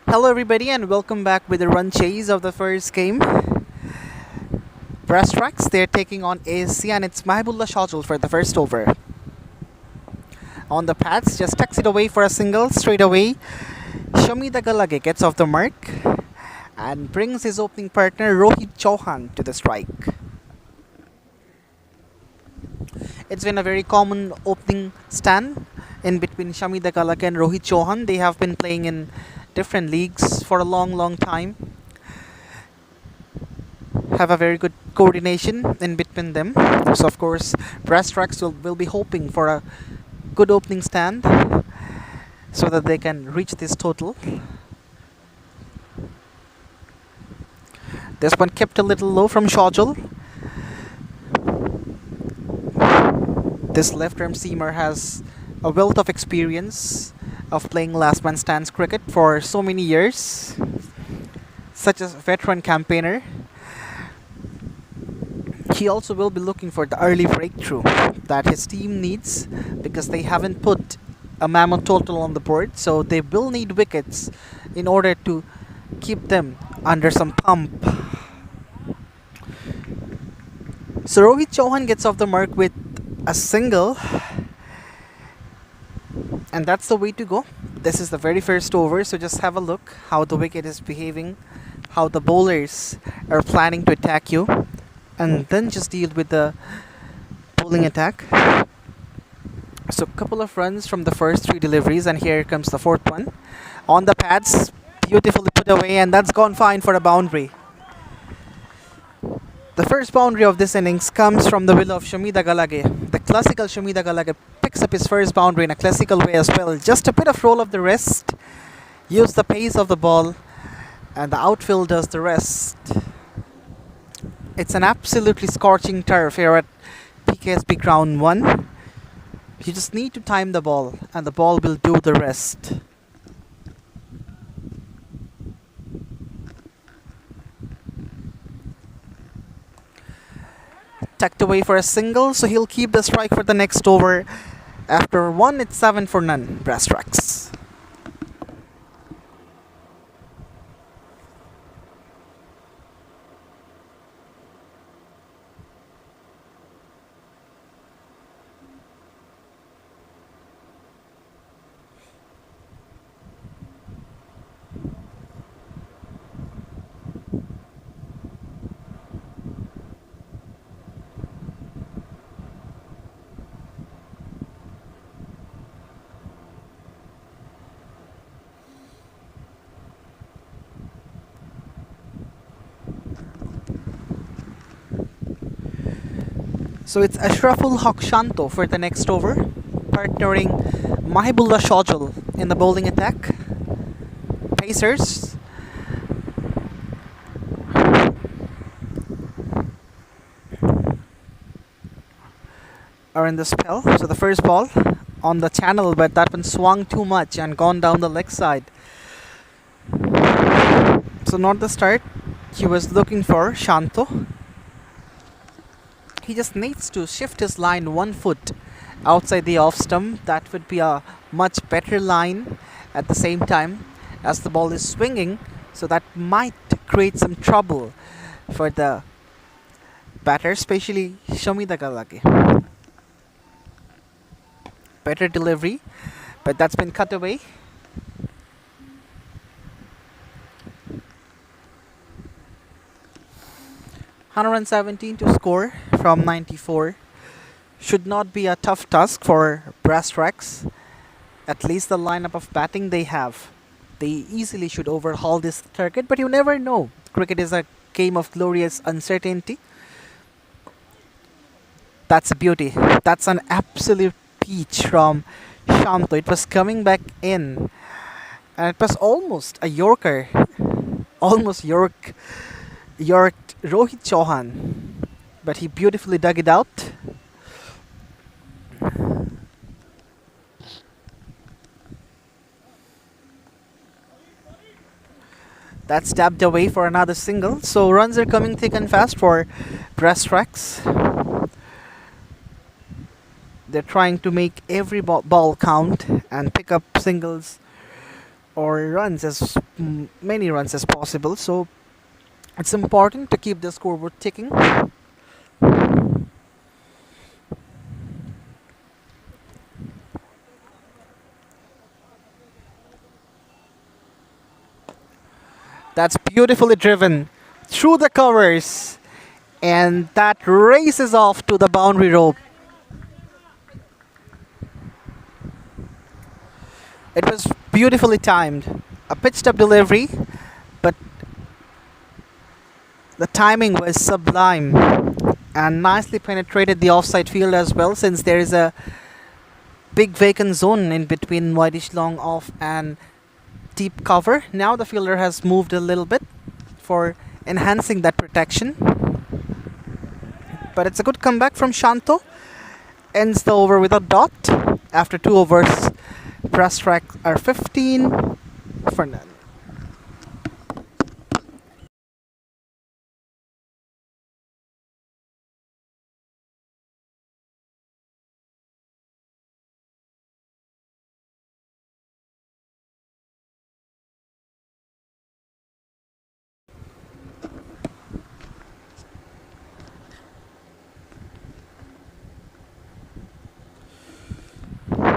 Hello, everybody, and welcome back with the run chase of the first game. Brass Tracks, they're taking on ASC, and it's Mahibullah Shajul for the first over. On the pads, just tucks it away for a single straight away. Shamida Galage gets off the mark and brings his opening partner Rohit Chauhan to the strike. It's been a very common opening stand in between Shamida Galage and Rohit Chauhan. They have been playing in different leagues for a long time. Have a very good coordination in between them. So of course, Brass Tracks will be hoping for a good opening stand so that they can reach this total. This one kept a little low from Shajul. This left arm seamer has a wealth of experience of playing last man stands cricket for so many years. Such a veteran campaigner. He also will be looking for the early breakthrough that his team needs because they haven't put a mammoth total on the board, so they will need wickets in order to keep them under some pump. So Rohit Chauhan gets off the mark with a single, and that's the way to go. This is the very first over, so just have a look how the wicket is behaving, how the bowlers are planning to attack you, and then just deal with the bowling attack. So a couple of runs from the first three deliveries, and here comes the fourth one. On the pads, beautifully put away, and that's gone fine for a boundary. The first boundary of this innings comes from the will of Shamida Galage. The classical Shamida Galage picks up his first boundary in a classical way as well. Just a bit of roll of the wrist, use the pace of the ball, and the outfield does the rest. It's an absolutely scorching turf here at PKSB Ground 1. You just need to time the ball, and the ball will do the rest. Tucked away for a single, so he'll keep the strike for the next over. After one, it's 7 for none. Brass Tracks. So it's Ashraful Haq Shanto for the next over, partnering Mahibullah Shajul in the bowling attack. Pacers are in the spell. So the first ball on the channel, but that one swung too much and gone down the leg side. So not the start he was looking for, Shanto. He just needs to shift his line 1 foot outside the off stump. That would be a much better line at the same time as the ball is swinging. So that might create some trouble for the batter, especially Shamida Galage. Better delivery, but that's been cut away. $117 to score from 94 should not be a tough task for Brass Tracks. At least the lineup of batting they have, they easily should overhaul this target, but you never know. Cricket is a game of glorious uncertainty. That's a beauty. That's an absolute peach from Shanto. It was coming back in, and it was almost a Yorker, almost yorked Rohit Chauhan, but he beautifully dug it out. That's tapped away for another single. So runs are coming thick and fast for Brass Tracks. They're trying to make every ball count and pick up singles or runs as many runs as possible. So it's important to keep the scoreboard ticking. That's beautifully driven through the covers, and that races off to the boundary rope. It was beautifully timed. A pitched up delivery, but the timing was sublime and nicely penetrated the offside field as well, since there is a big vacant zone in between whitish long off and deep cover. Now the fielder has moved a little bit for enhancing that protection. But it's a good comeback from Shanto. Ends the over with a dot after 2 overs. Brass strikes are 15 for none.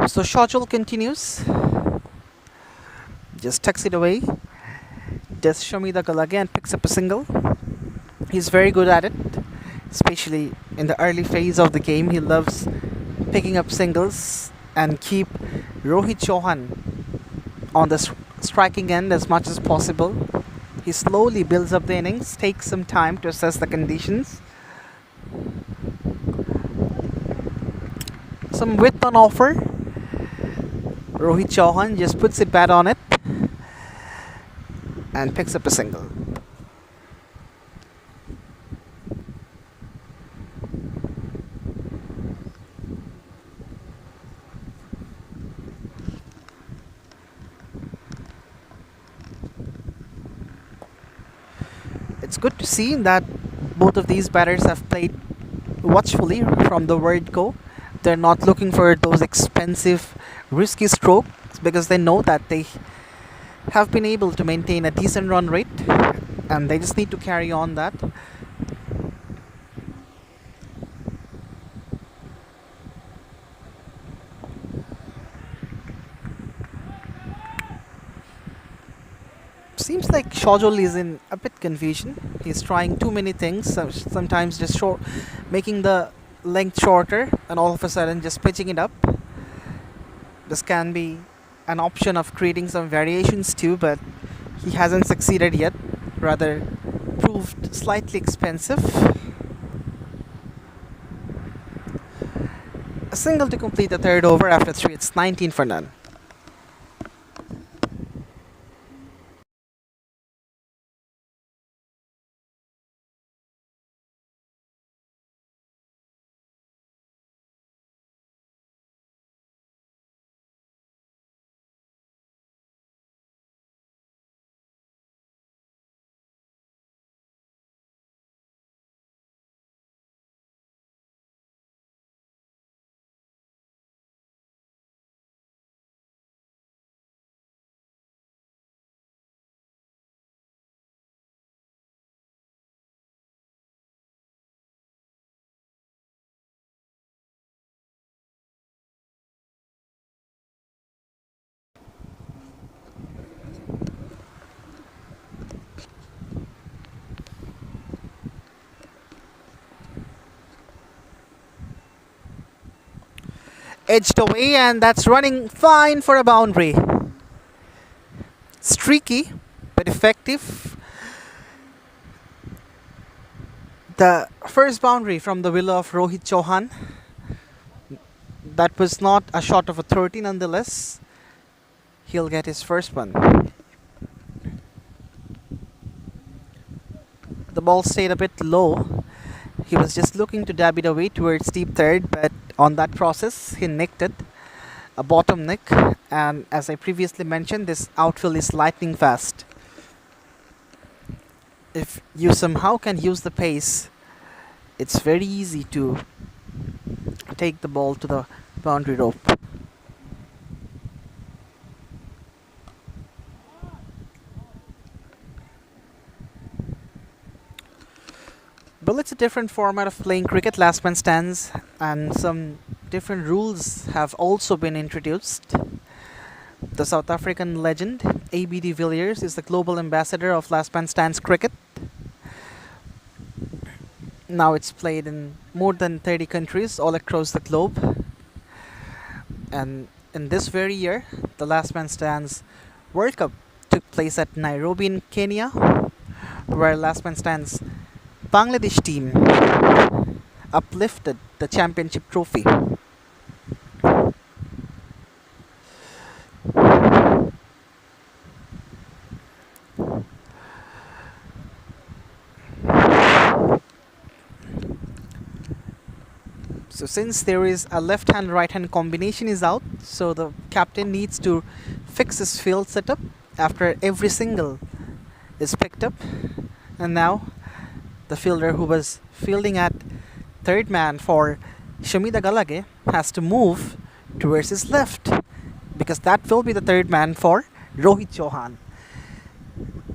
So Shajul continues. Just tucks it away. Does show me the goal again, picks up a single. He's very good at it, especially in the early phase of the game. He loves picking up singles and keep Rohit Chauhan on the striking end as much as possible. He slowly builds up the innings, takes some time to assess the conditions. Some width on offer. Rohit Chauhan just puts it bat on it and picks up a single. It's good to see that both of these batters have played watchfully from the word go. They're not looking for those expensive, risky strokes because they know that they have been able to maintain a decent run rate and they just need to carry on that. Seems like Shajul is in a bit confusion. He's trying too many things, sometimes just making the length shorter and all of a sudden just pitching it up. This can be an option of creating some variations too, but he hasn't succeeded yet, rather proved slightly expensive. A single to complete the third over after 3. It's 19 for none. Edged away, and that's running fine for a boundary. Streaky but effective. The first boundary from the willow of Rohit Chauhan. That was not a shot of a 30 nonetheless. He'll get his first one. The ball stayed a bit low. He was just looking to dab it away towards deep third, but on that process he nicked it. A bottom nick, and as I previously mentioned, this outfield is lightning fast. If you somehow can use the pace, it's very easy to take the ball to the boundary rope. different format of playing cricket, last man stands, and some different rules have also been introduced. The South African legend AB de Villiers is the global ambassador of last man stands cricket. Now it's played in more than 30 countries all across the globe. And in this very year, the last man stands World Cup took place at Nairobi in Kenya, where last man stands Bangladesh team uplifted the championship trophy. So since there is a left hand right hand combination is out, so the captain needs to fix his field setup after every single is picked up. And now the fielder who was fielding at third man for Shamida Galage has to move towards his left, because that will be the third man for Rohit Chauhan.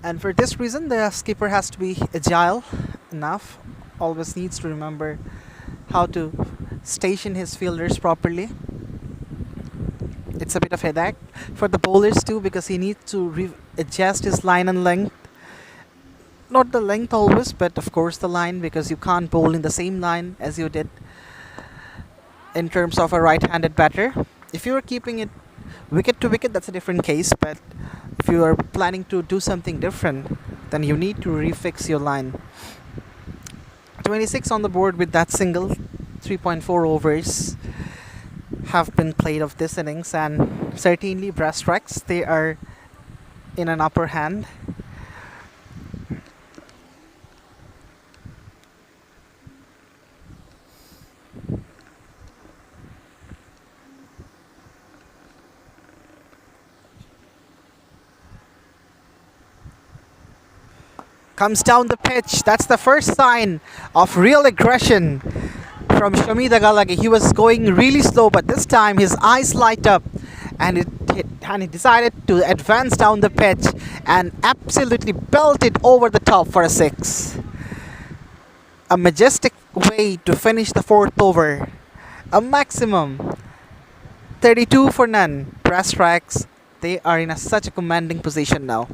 And for this reason, the skipper has to be agile enough, always needs to remember how to station his fielders properly. It's a bit of headache for the bowlers too, because he needs to adjust his line and length. Not the length always, but of course the line, because you can't bowl in the same line as you did in terms of a right-handed batter. If you are keeping it wicket to wicket, that's a different case, but if you are planning to do something different, then you need to refix your line. 26 on the board with that single. 3.4 overs have been played of this innings, and certainly brass strikes, they are in an upper hand. Comes down the pitch. That's the first sign of real aggression from Shamida Galage. He was going really slow, but this time his eyes light up, and he decided to advance down the pitch and absolutely belt it over the top for a six. A majestic way to finish the fourth over. A maximum 32 for none. Brass strikes, they are in such a commanding position now.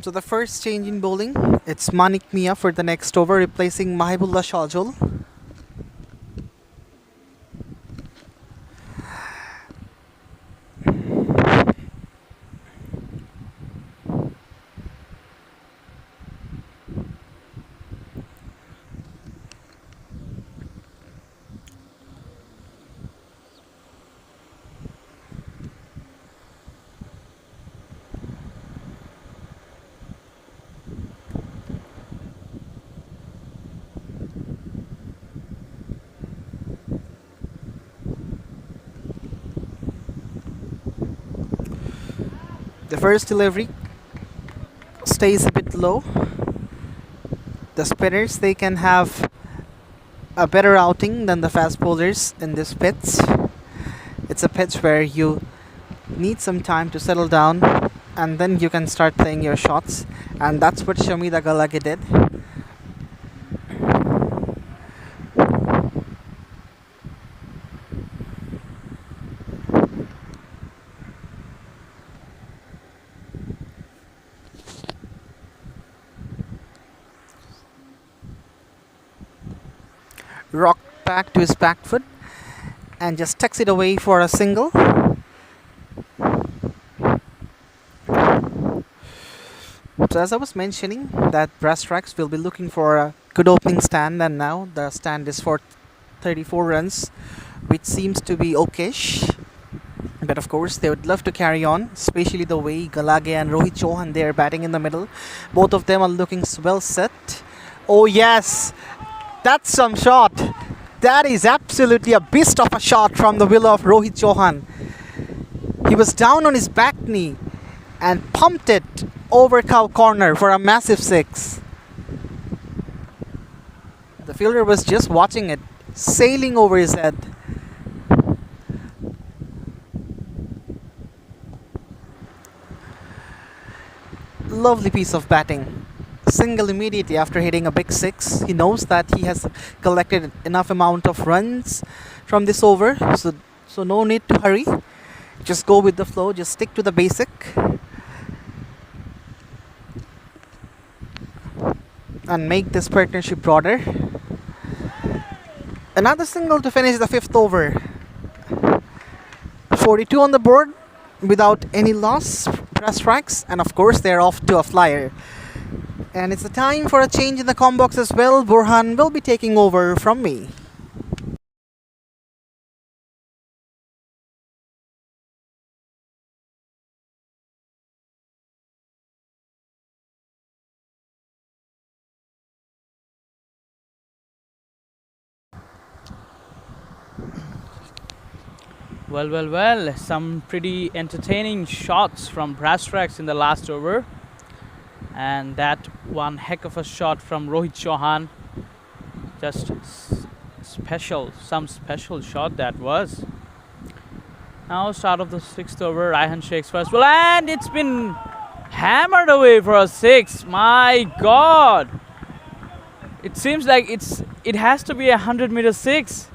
So the first change in bowling, it's Manik Mia for the next over, replacing Mahibullah Shajul. The first delivery stays a bit low. The spinners, they can have a better outing than the fast bowlers in this pitch. It's a pitch where you need some time to settle down, and then you can start playing your shots, and that's what Shamida Galage did. Rocked back to his back foot and just tucks it away for a single. So as I was mentioning, that Brass Tracks will be looking for a good opening stand, and now the stand is for 34 runs, which seems to be okayish. But of course, they would love to carry on, especially the way Galage and Rohit Chauhan, they are batting in the middle. Both of them are looking well set. Oh yes, that's some shot. That is absolutely a beast of a shot from the will of Rohit Chauhan. He was down on his back knee and pumped it over cow corner for a massive six. The fielder was just watching it, sailing over his head. Lovely piece of batting. Single immediately after hitting a big six. He knows that he has collected enough amount of runs from this over, so no need to hurry. Just go with the flow, just stick to the basic. And make this partnership broader. Another single to finish the fifth over. 42 on the board without any loss. Brass Tracks, and of course they're off to a flyer. And it's the time for a change in the com box as well. Burhan will be taking over from me. Well, some pretty entertaining shots from Brass Tracks in the last over. And that one heck of a shot from Rohit Chauhan. Just some special shot that was. Now start of the sixth over, Raihan Sheikh's first ball, and it's been hammered away for a six. My God! It seems like it has to be 100-meter six.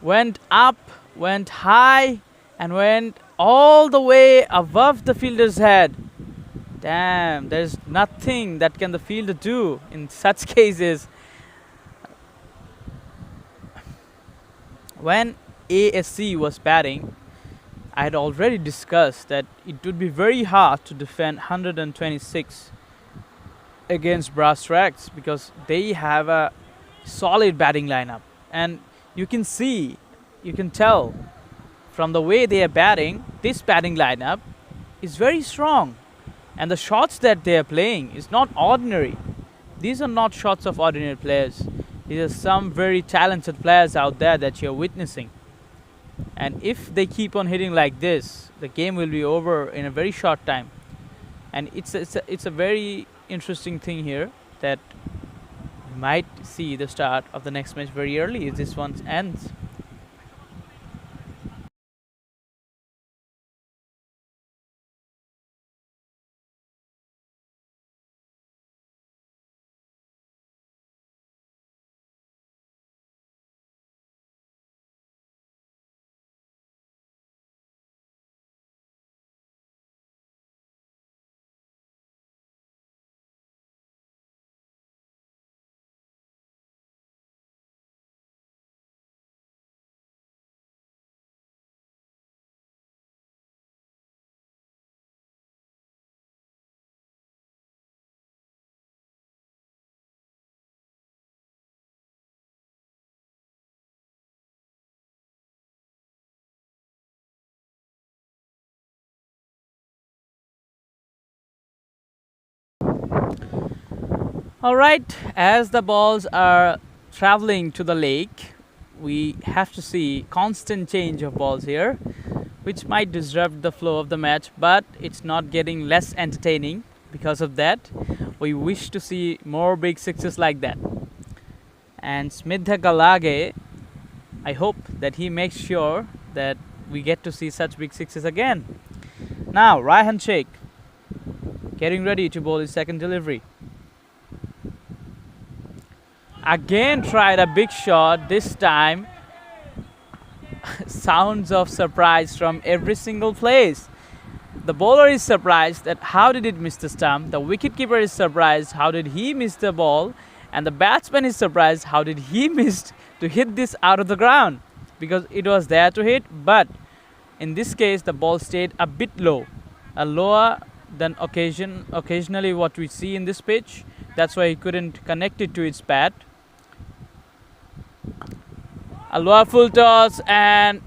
Went up, went high, and went all the way above the fielder's head. Damn, there's nothing that can the fielder do in such cases. When ASC was batting, I had already discussed that it would be very hard to defend 126 against Brass Tracks because they have a solid batting lineup. And you can tell from the way they are batting, this batting lineup is very strong. And the shots that they are playing is not ordinary. These are not shots of ordinary players. These are some very talented players out there that you're witnessing. And if they keep on hitting like this, the game will be over in a very short time. And it's a very interesting thing here that we might see the start of the next match very early if this one ends. Alright, as the balls are traveling to the lake, we have to see constant change of balls here, which might disrupt the flow of the match, but it's not getting less entertaining because of that. We wish to see more big sixes like that. And Smidha Galage, I hope that he makes sure that we get to see such big sixes again. Now, Raihan Sheikh getting ready to bowl his second delivery. Again tried a big shot, this time sounds of surprise from every single place. The bowler is surprised that how did it miss the stump, the wicketkeeper is surprised how did he miss the ball, and the batsman is surprised how did he miss to hit this out of the ground, because it was there to hit, but in this case the ball stayed a bit low, a lower than occasionally what we see in this pitch. That's why he couldn't connect it to its bat. A lower full toss, and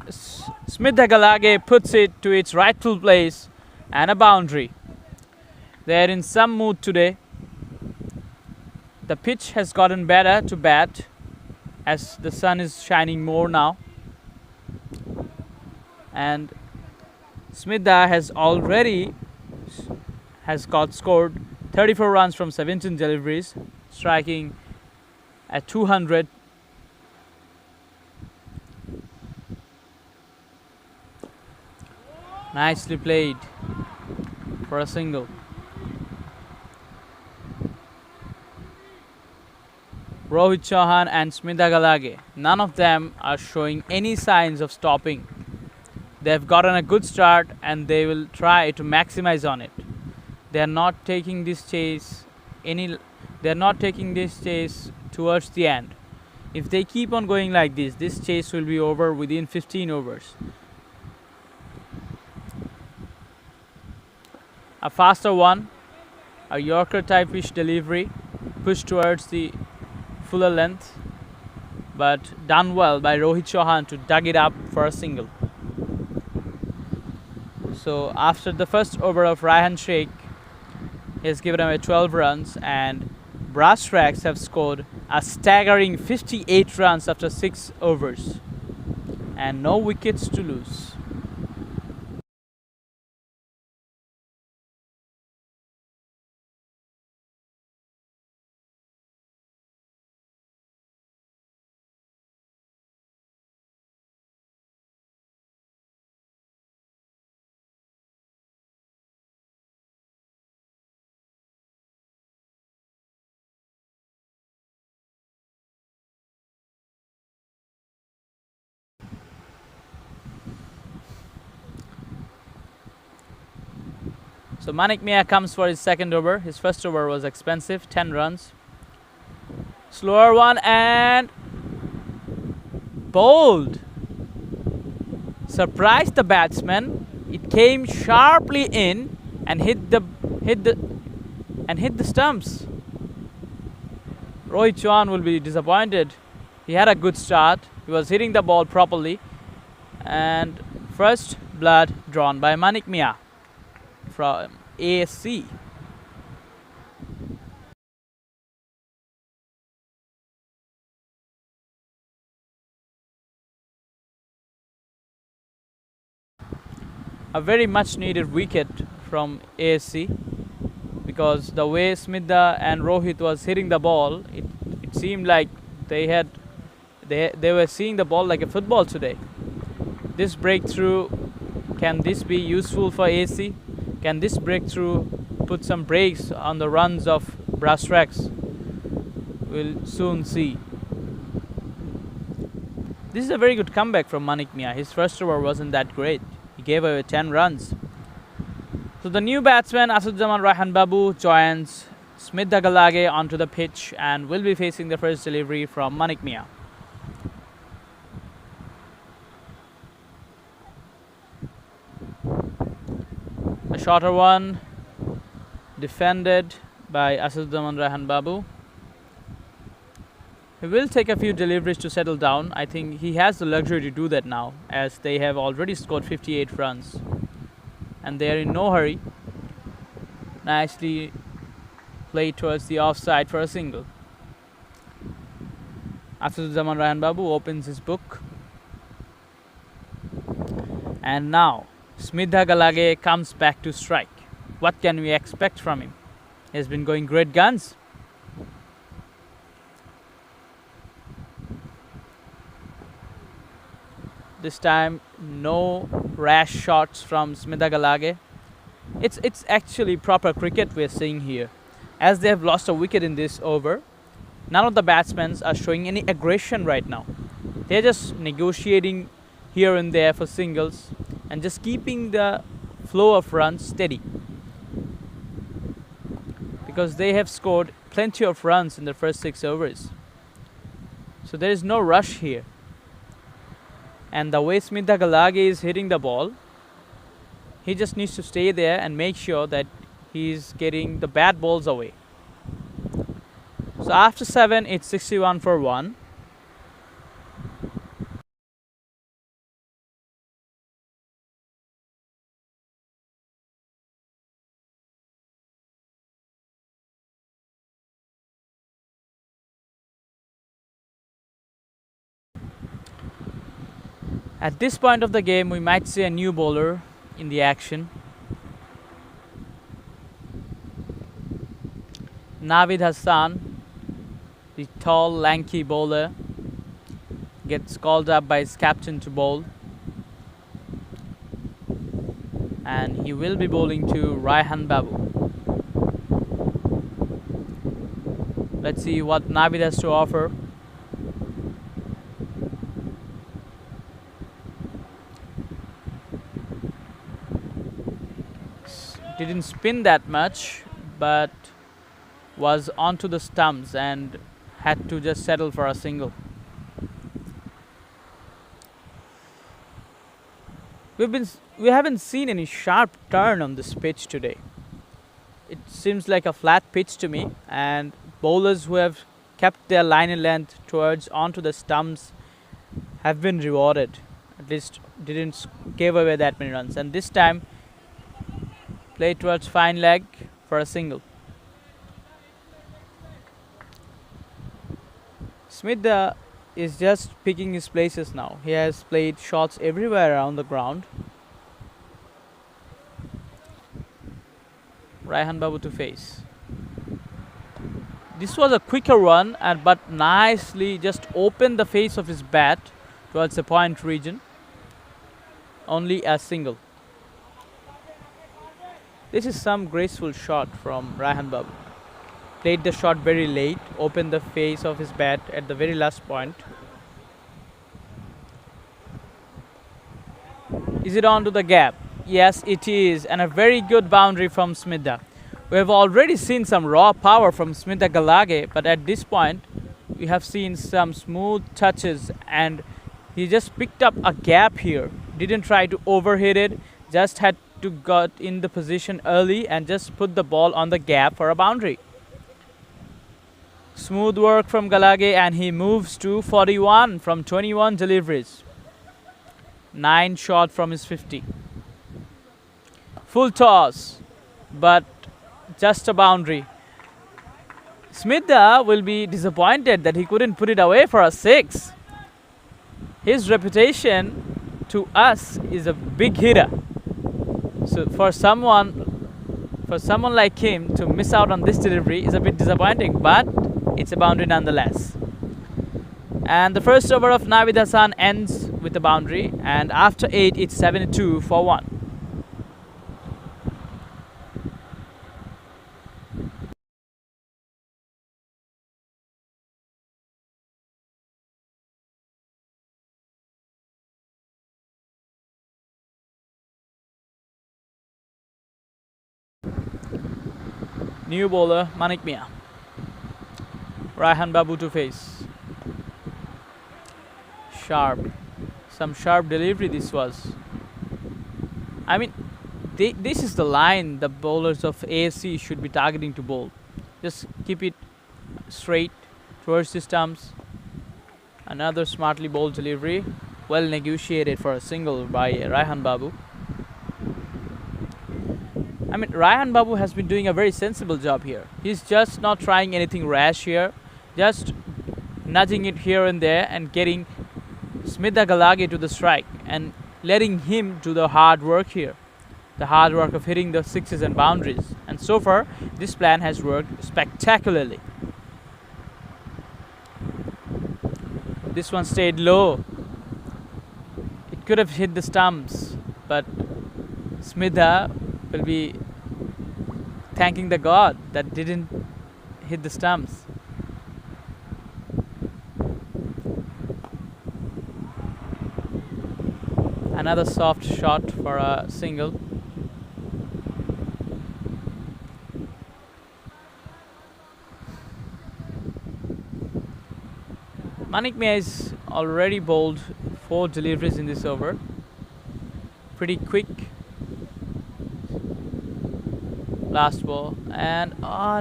Smith Dhagalage puts it to its rightful place, and a boundary. They're in some mood today. The pitch has gotten better to bat as the sun is shining more now. And Smita has got scored 34 runs from 17 deliveries, striking at 200. Nicely played for a single. Rohit Chauhan and Smita Galage, none of them are showing any signs of stopping. They've gotten a good start and they will try to maximize on it. They are not taking this chase towards the end. If they keep on going like this chase will be over within 15 overs. A faster one, a Yorker type pitch delivery, pushed towards the fuller length, but done well by Rohit Chauhan to dug it up for a single. So after the first over of Raihan Sheikh, he has given away 12 runs, and Brass Tracks have scored a staggering 58 runs after 6 overs, and no wickets to lose. So Manik Mia comes for his second over. His first over was expensive, 10 runs. Slower one and bowled. Surprised the batsman. It came sharply in and hit the stumps. Rohit Chauhan will be disappointed. He had a good start. He was hitting the ball properly. And first blood drawn by Manik Mia from ASC. A very much needed wicket from ASC, because the way Smita and Rohit was hitting the ball, it seemed like they were seeing the ball like a football today. This breakthrough, can this be useful for ASC? Can this breakthrough put some brakes on the runs of Brass Tracks? We'll soon see. This is a very good comeback from Manik Mia. His first over wasn't that great. He gave away 10 runs. So the new batsman Asaduzzaman Raihan Babu joins Smith Dhagalage onto the pitch and will be facing the first delivery from Manik Mia. A shorter one, defended by Asaduzzaman Raihan Babu. He will take a few deliveries to settle down. I think he has the luxury to do that now, as they have already scored 58 runs and they are in no hurry. Nicely played towards the offside for a single. Asaduzzaman Raihan Babu opens his book, and now Smith Dhagalage comes back to strike. What can we expect from him? He has been going great guns. This time, no rash shots from Smith Dhagalage. It's actually proper cricket we're seeing here. As they have lost a wicket in this over, none of the batsmen are showing any aggression right now. They're just negotiating here and there for singles and just keeping the flow of runs steady, because they have scored plenty of runs in the first 6 overs. So there is no rush here. And the way Smita Galage is hitting the ball, he just needs to stay there and make sure that he's getting the bad balls away. So after 7, it's 61 for 1. At this point of the game, we might see a new bowler in the action. Navid Hassan, the tall, lanky bowler, gets called up by his captain to bowl. And he will be bowling to Raihan Babu. Let's see what Navid has to offer. Didn't spin that much, but was onto the stumps and had to just settle for a single. We haven't seen any sharp turn on this pitch today. It seems like a flat pitch to me, and bowlers who have kept their line and length towards onto the stumps have been rewarded. At least didn't give away that many runs. And this time, played towards fine leg for a single. Smith is just picking his places now. He has played shots everywhere around the ground. Raihan Babu to face. This was a quicker run, but nicely just opened the face of his bat towards the point region. Only a single. This is some graceful shot from Raihan Babu. Played the shot very late, opened the face of his bat at the very last point. Is it on to the gap? Yes, it is, and a very good boundary from Smita. We have already seen some raw power from Smita Galage, but at this point, we have seen some smooth touches, and he just picked up a gap here. Didn't try to overhit it, just had to got in the position early and just put the ball on the gap for a boundary. Smooth work from Galage, and he moves to 41 from 21 deliveries. 9 shot from his 50. Full toss, but just a boundary. Smita will be disappointed that he couldn't put it away for a 6. His reputation to us is a big hitter. So for someone like him to miss out on this delivery is a bit disappointing, but it's a boundary nonetheless. And the first over of Navid Hassan ends with a boundary, and after 8 it's 72 for 1. New bowler Manik Mia. Raihan Babu to face. Sharp. Some sharp delivery this was. I mean, this is the line the bowlers of ASC should be targeting to bowl. Just keep it straight towards the stumps. Another smartly bowled delivery. Well negotiated for a single by Raihan Babu. I mean, Raihan Babu has been doing a very sensible job here. He's just not trying anything rash here. Just nudging it here and there and getting Smita Galage to the strike and letting him do the hard work here. The hard work of hitting the sixes and boundaries. And so far, this plan has worked spectacularly. This one stayed low. It could have hit the stumps, but Smita will be thanking the god that didn't hit the stumps. Another soft shot for a single. Manik Mia is already bowled 4 deliveries in this over. Pretty quick. Last ball. And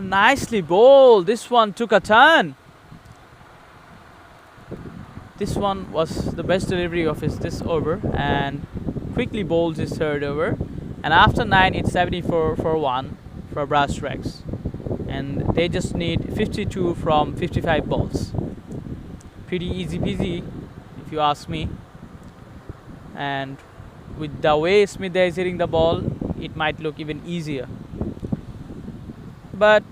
nicely bowled. This one took a turn. This one was the best delivery of his this over, and quickly bowls his third over. And after 9, it's 74 for 1 for Brass Rex. And they just need 52 from 55 balls. Pretty easy peasy, if you ask me. And with the way Smith is hitting the ball, it might look even easier. But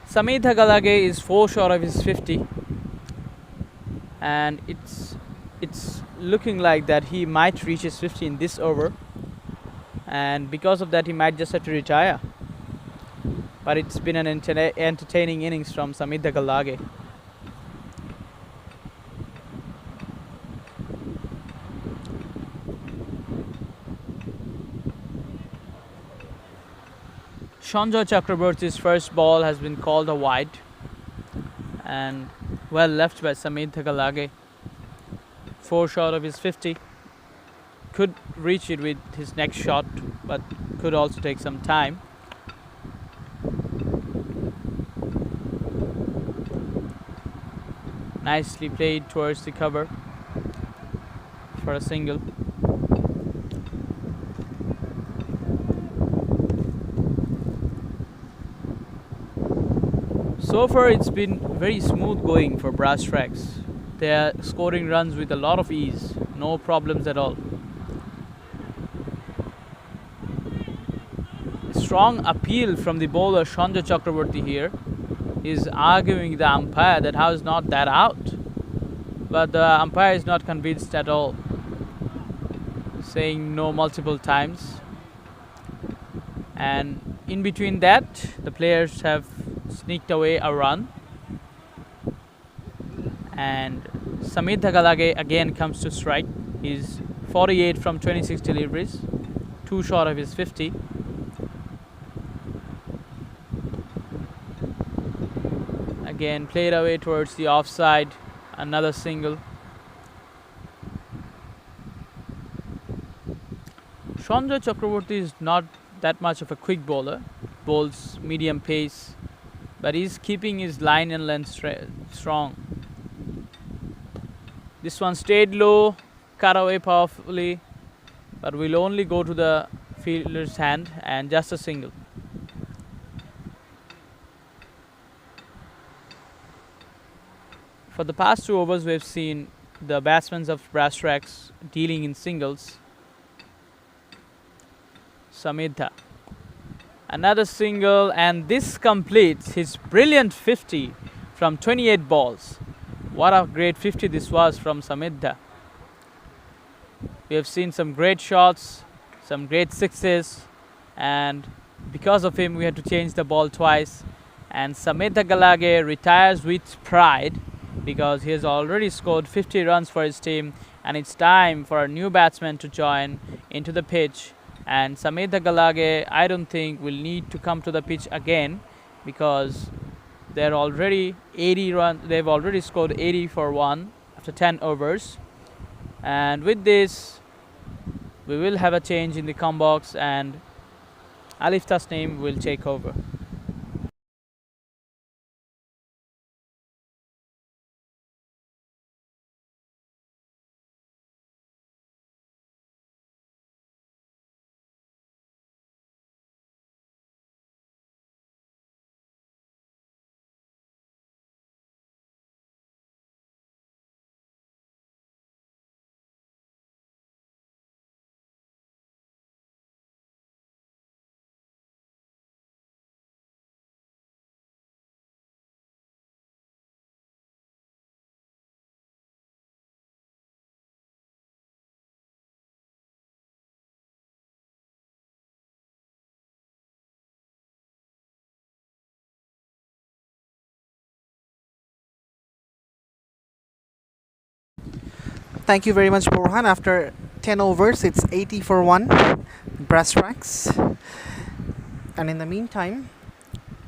Samit Galage is 4 short of his 50, and it's looking like that he might reach his 50 in this over, and because of that he might just have to retire. But it's been an entertaining innings from Samit Galage. Sanjay Chakraborty's first ball has been called a wide, and well left by Samit Galage. 4 short of his 50. Could reach it with his next shot, but could also take some time. Nicely played towards the cover for a single. So far it's been very smooth going for Brass Rex. They are scoring runs with a lot of ease, no problems at all. Strong appeal from the bowler Sanjay Chakraborty here. Is arguing the umpire that how is not that out, but the umpire is not convinced at all, saying no multiple times. And in between that, the players have sneaked away a run, and Samit Galage again comes to strike. He's 48 from 26 deliveries, 2 short of his 50. Again played away towards the offside, another single. Sanjay Chakraborty is not that much of a quick bowler, bowls medium pace, but he's keeping his line and length strong. This one stayed low, cut away powerfully, but will only go to the fielder's hand, and just a single. For the past 2 overs, we've seen the batsmen of Brass Rex dealing in singles. Samita. Another single, and this completes his brilliant 50 from 28 balls. What a great 50 this was from Samita. We have seen some great shots, some great sixes, and because of him we had to change the ball twice. And Samita Galage retires with pride, because he has already scored 50 runs for his team, and it's time for a new batsman to join into the pitch. And Samita Galage, I don't think, will need to come to the pitch again, because they're already 80 runs. They've already scored 80 for 1 after 10 overs. And with this, we will have a change in the come box, and Alif Tasneem will take over. Thank you very much, Borhan. After 10 overs, it's 80 for 1. Brass tracks. And in the meantime,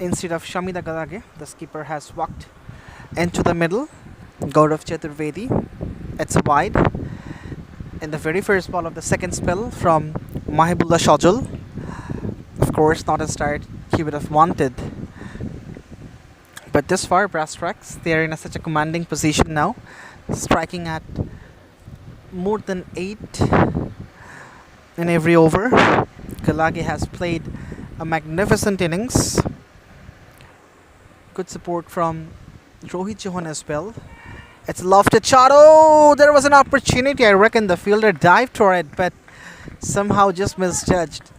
instead of Shamida Galage, the skipper has walked into the middle. Gaurav Chaturvedi. It's a wide. In the very first ball of the second spell from Mahibullah Shajul. Of course, not a start he would have wanted. But this far, brass tracks, they are in such a commanding position now, striking at more than 8 in every over. Galage has played a magnificent innings. Good support from Rohit Chauhan as well. It's a lofted shot. Oh, there was an opportunity. I reckon the fielder dived for it, but somehow just misjudged.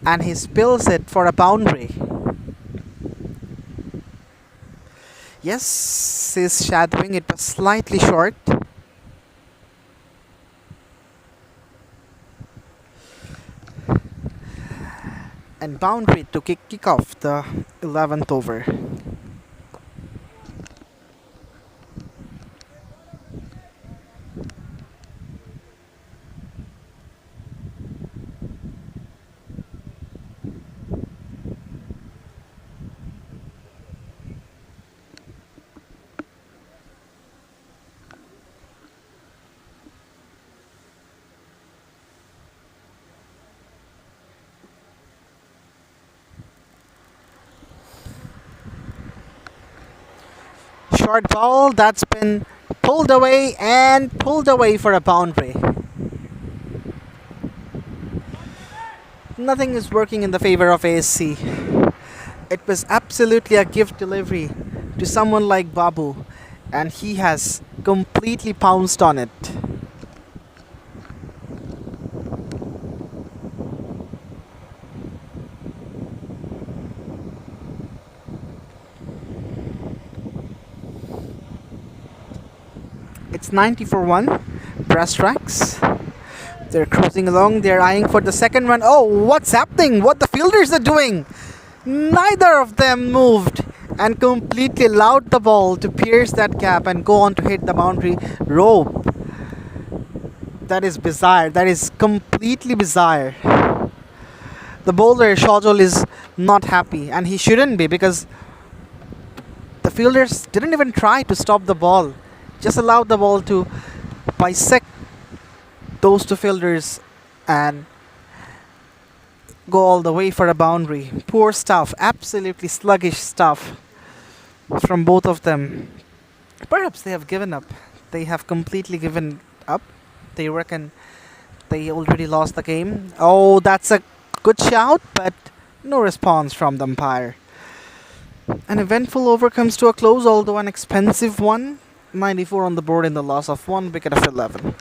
And he spills it for a boundary. Yes, he's shadowing. It was slightly short. And boundary to kick off the 11th over. Short ball that's been pulled away for a boundary. Nothing is working in the favor of ASC. It was absolutely a gift delivery to someone like Babu, and he has completely pounced on it. It's 90 for 1. Brass tracks. They're cruising along. They're eyeing for the second one. Oh, what's happening? What the fielders are doing? Neither of them moved and completely allowed the ball to pierce that gap and go on to hit the boundary rope. That is bizarre. That is completely bizarre. The bowler, Shajul, is not happy, and he shouldn't be, because the fielders didn't even try to stop the ball. Just allowed the ball to bisect those two fielders and go all the way for a boundary. Poor stuff, absolutely sluggish stuff from both of them. Perhaps they have given up. They have completely given up. They reckon they already lost the game. Oh, that's a good shout, but no response from the umpire. An eventful over comes to a close, although an expensive one. 94 on the board in the loss of 1 wicket of 11.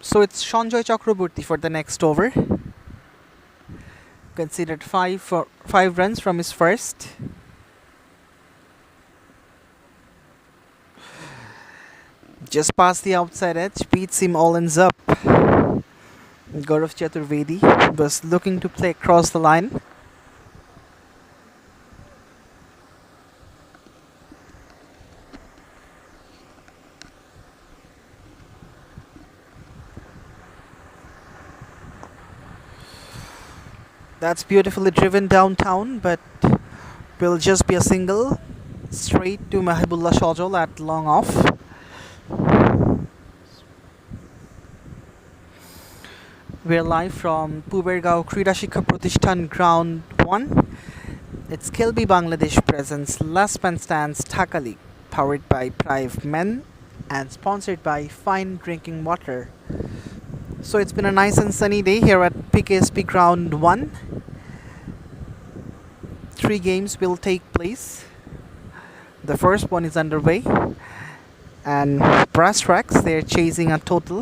So it's Sanjoy Chakraborty for the next over. Considered 5 runs from his first. Just past the outside edge, beats him all ends up. Gaurav Chaturvedi was looking to play across the line. That's beautifully driven downtown, but will just be a single straight to Mahibullah Shajul at long off. We're live from Pubergao Krida Shikha Pratishthan Ground 1. It's Khelbei Bangladesh presents Last Man Stands Dhaka League, powered by Privemen and sponsored by Fine Drinking Water. So it's been a nice and sunny day here at PKSP Ground 1. 3 games will take place. The first one is underway, and Brass Tracks, they're chasing a total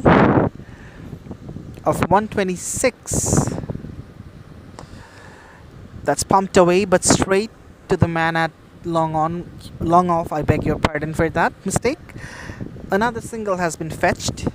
of 126. That's pumped away but straight to the man at long off. I beg your pardon for that mistake. Another single has been fetched.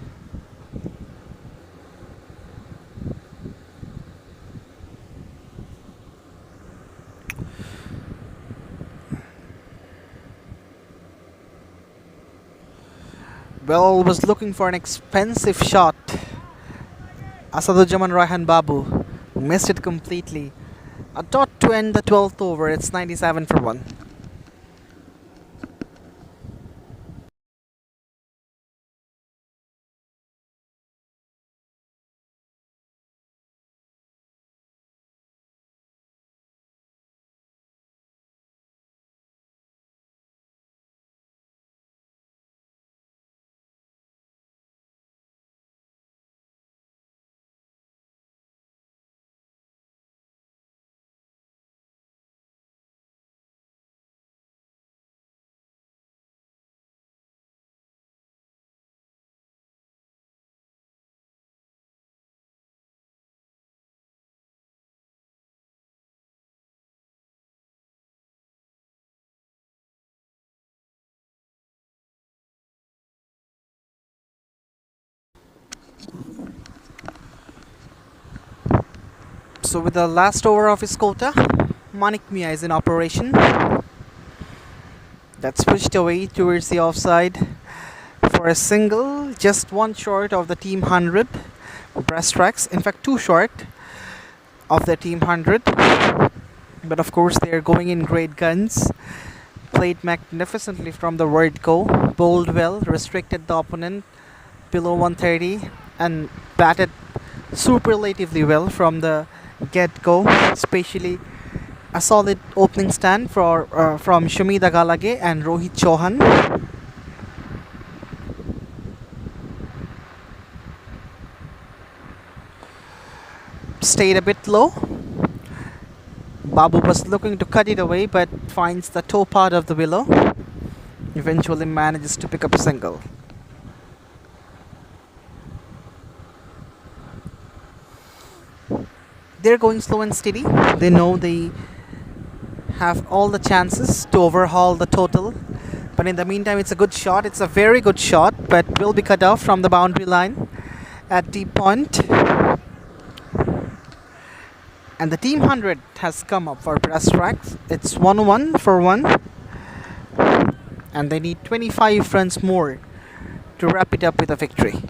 Well, was looking for an expensive shot. Asadujaman Raihan Babu missed it completely. A dot to end the 12th over. It's 97 for 1. So with the last over of his quota, Manik Mia is in operation. That's pushed away towards the offside for a single, just one short of the team 100. Brass Tracks, in fact 2 short of the team 100. But of course they're going in great guns. Played magnificently from the word go, bowled well, restricted the opponent below 130, and batted superlatively well from the get-go, especially a solid opening stand from Shumida Galage and Rohit Chauhan. Stayed a bit low. Babu was looking to cut it away but finds the toe part of the willow. Eventually manages to pick up a single. They're going slow and steady. They know they have all the chances to overhaul the total. But in the meantime, it's a good shot. It's a very good shot, but will be cut off from the boundary line at deep point. And the team 100 has come up for Brass Tracks. It's 1-1 for 1. And they need 25 runs more to wrap it up with a victory.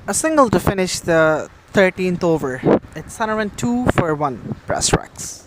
A single to finish the 13th over. It's 102 for 1, Brass Tracks.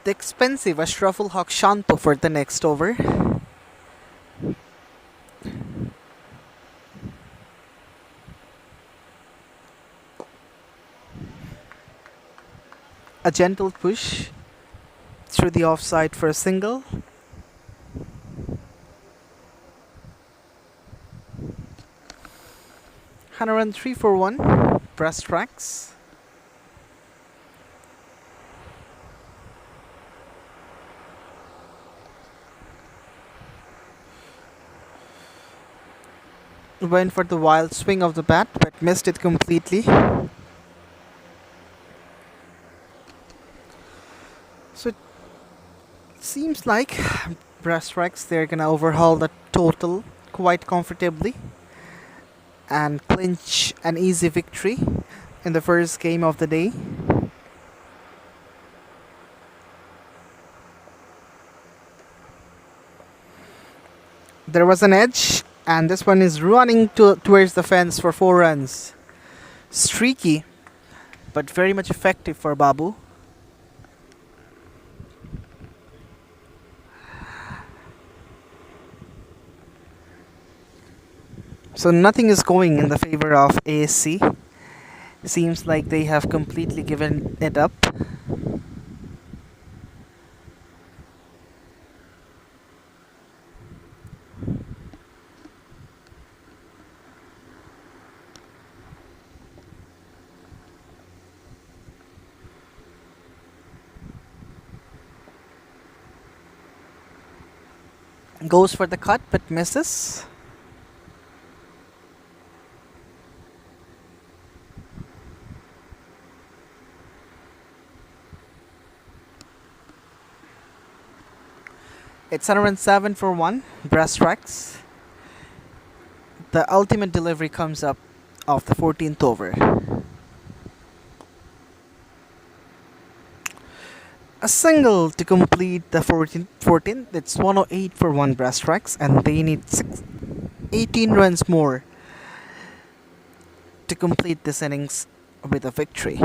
The expensive Ashraful Haq Shanto for the next over. A gentle push through the offside for a single. Hannah run 3 for 1. Brass Tracks. went for the wild swing of the bat but missed it completely. So it seems like Breastrex they're gonna overhaul the total quite comfortably and clinch an easy victory in the first game of the day. There was an edge, and this one is running towards the fence for 4 runs. Streaky, but very much effective for Babu. So nothing is going in the favor of ASC. Seems like they have completely given it up. Goes for the cut but misses. It's 107 for 1. Breastrex. The ultimate delivery comes up of the 14th over. A single to complete the 14th. It's 108 for 1 Breastrex, and they need 18 runs more to complete this innings with a victory.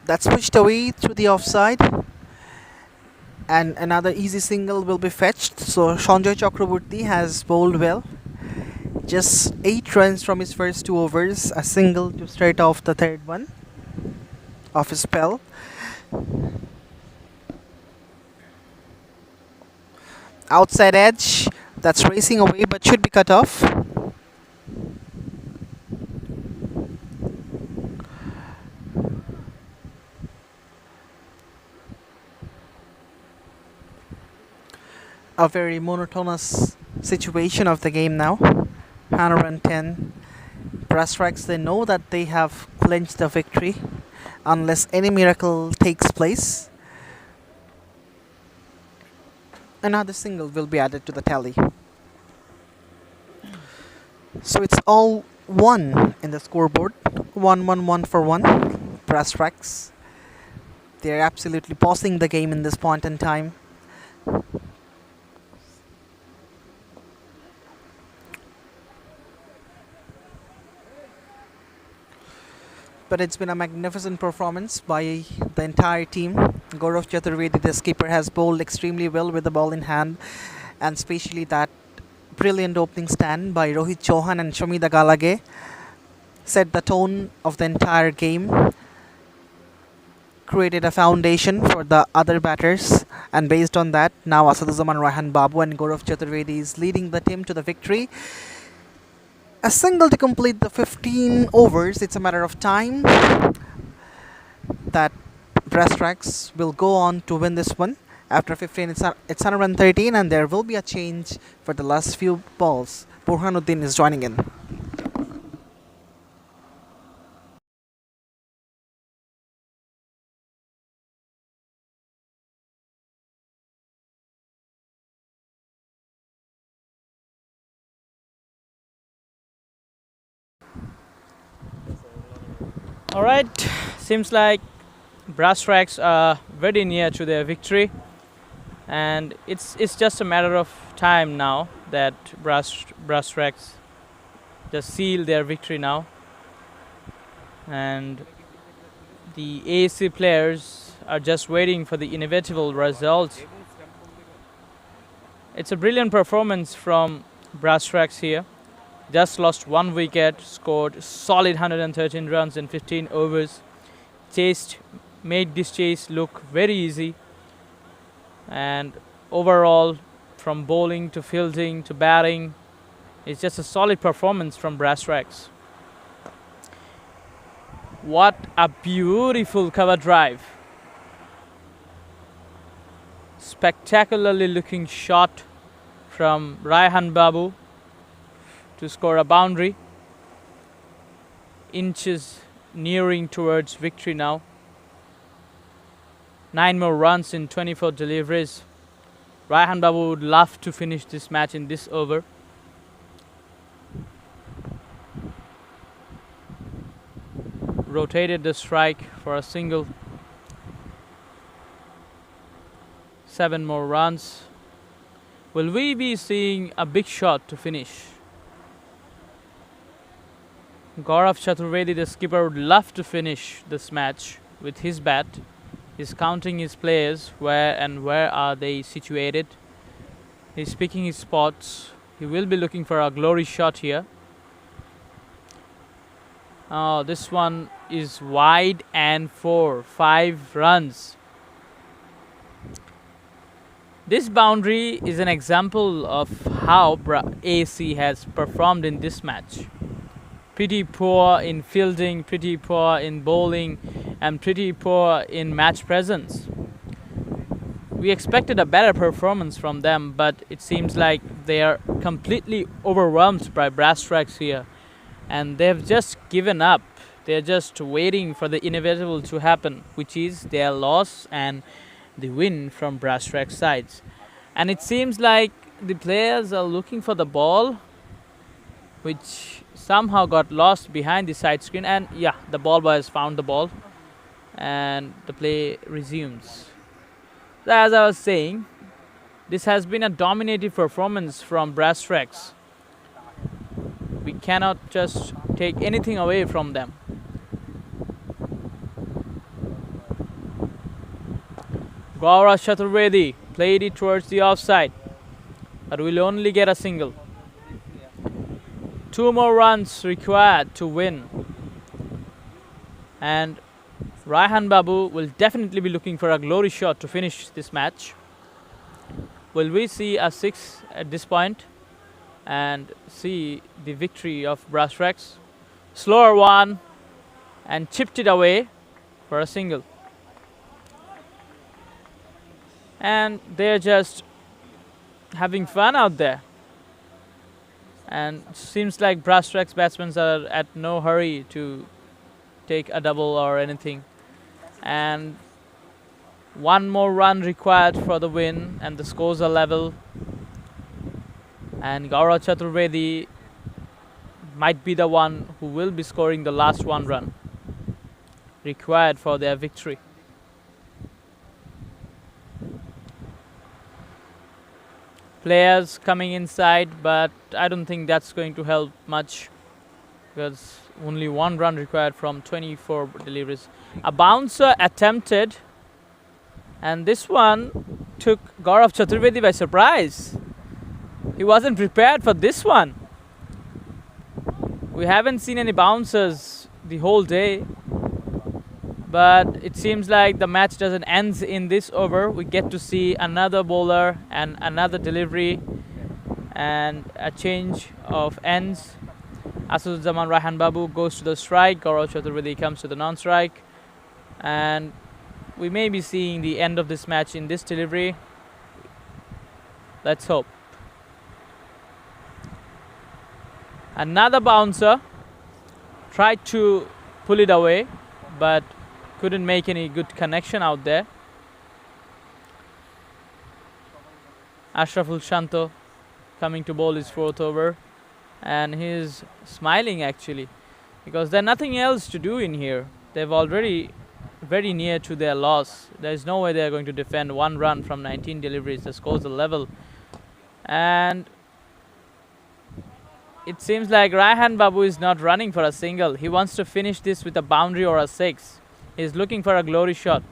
That's pushed away through the offside, and another easy single will be fetched. So Sanjay Chakraborty has bowled well. Just 8 runs from his first 2 overs, a single to start off the third one of his spell. Outside edge, that's racing away but should be cut off. A very monotonous situation of the game now. 110. Breastrex, they know that they have clinched the victory unless any miracle takes place. Another single will be added to the tally. So it's all 1 in the scoreboard. 1-1-1 for 1. Breastrex. They're absolutely pausing the game in this point in time. But it's been a magnificent performance by the entire team. Gaurav Chaturvedi, the skipper, has bowled extremely well with the ball in hand, and especially that brilliant opening stand by Rohit Chauhan and Shamida Galage set the tone of the entire game, created a foundation for the other batters, and based on that, now Asaduzaman Raihan Babu and Gaurav Chaturvedi is leading the team to the victory. A single to complete the 15 overs. It's a matter of time that Breastrex will go on to win this one. After 15, it's 113, and there will be a change for the last few balls. Burhanuddin is joining in. All right, seems like Brass Tracks are very near to their victory, and it's just a matter of time now that Brass Tracks just seal their victory now, and the ASC players are just waiting for the inevitable result. It's a brilliant performance from Brass Tracks here. Just lost 1 wicket, scored solid 113 runs in 15 overs. Made this chase look very easy. And overall, from bowling to fielding to batting, it's just a solid performance from Brass Tracks. What a beautiful cover drive. Spectacularly looking shot from Raihan Babu to score a boundary. Inches nearing towards victory now. 9 more runs in 24 deliveries. Raihan Babu would love to finish this match in this over. Rotated the strike for a single. 7 more runs. Will we be seeing a big shot to finish? Gaurav Chaturvedi, the skipper, would love to finish this match with his bat. He's counting his players, where are they situated. He's picking his spots. He will be looking for a glory shot here. Oh, this one is wide and 5 runs. This boundary is an example of how AC has performed in this match. Pretty poor in fielding, pretty poor in bowling, and pretty poor in match presence. We expected a better performance from them, but it seems like they are completely overwhelmed by Brass Tracks here. And they've just given up. They're just waiting for the inevitable to happen, which is their loss and the win from Brass Tracks sides. And it seems like the players are looking for the ball, which somehow got lost behind the side screen. And yeah, the ball boy has found the ball, and the play resumes. So as I was saying, this has been a dominating performance from Brass Tracks. We cannot just take anything away from them. Gaurav Chaturvedi played it towards the offside, but will only get a single. 2 more runs required to win. And Raihan Babu will definitely be looking for a glory shot to finish this match. Will we see a 6 at this point and see the victory of Brass Tracks? Slower one, and chipped it away for a single. And they're just having fun out there. And it seems like Brass Tracks batsmen are at no hurry to take a double or anything. And 1 more run required for the win, and the scores are level. And Gaurav Chaturvedi might be the one who will be scoring the last 1 run required for their victory. Players coming inside, but I don't think that's going to help much, because only 1 run required from 24 deliveries. A bouncer attempted, and this one took Gaurav Chaturvedi by surprise. He wasn't prepared for this one. We haven't seen any bouncers the whole day, but it seems like the match doesn't end in this over. We get to see another bowler and another delivery and a change of ends. Asuduzzaman Raihan Babu goes to the strike, Gaurav Chaturvedi comes to the non-strike, and we may be seeing the end of this match in this delivery. Let's hope. Another bouncer tried to pull it away, but couldn't make any good connection out there. Ashraful Shanto coming to bowl his 4th over, and he's smiling actually, because there's nothing else to do in here. they've already very near to their loss. There's no way they're going to defend 1 run from 19 deliveries. The score's a level. And it seems like Raihan Babu is not running for a single. He wants to finish this with a boundary or a 6. He's looking for a glory shot.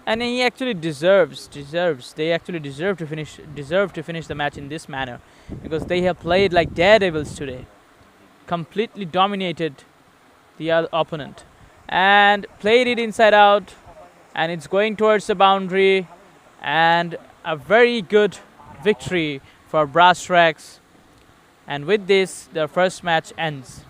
And he actually they actually deserve to finish the match in this manner, because they have played like daredevils today, completely dominated the opponent and played it inside out, and it's going towards the boundary, and a very good victory for Brass Tracks. And with this, their first match ends.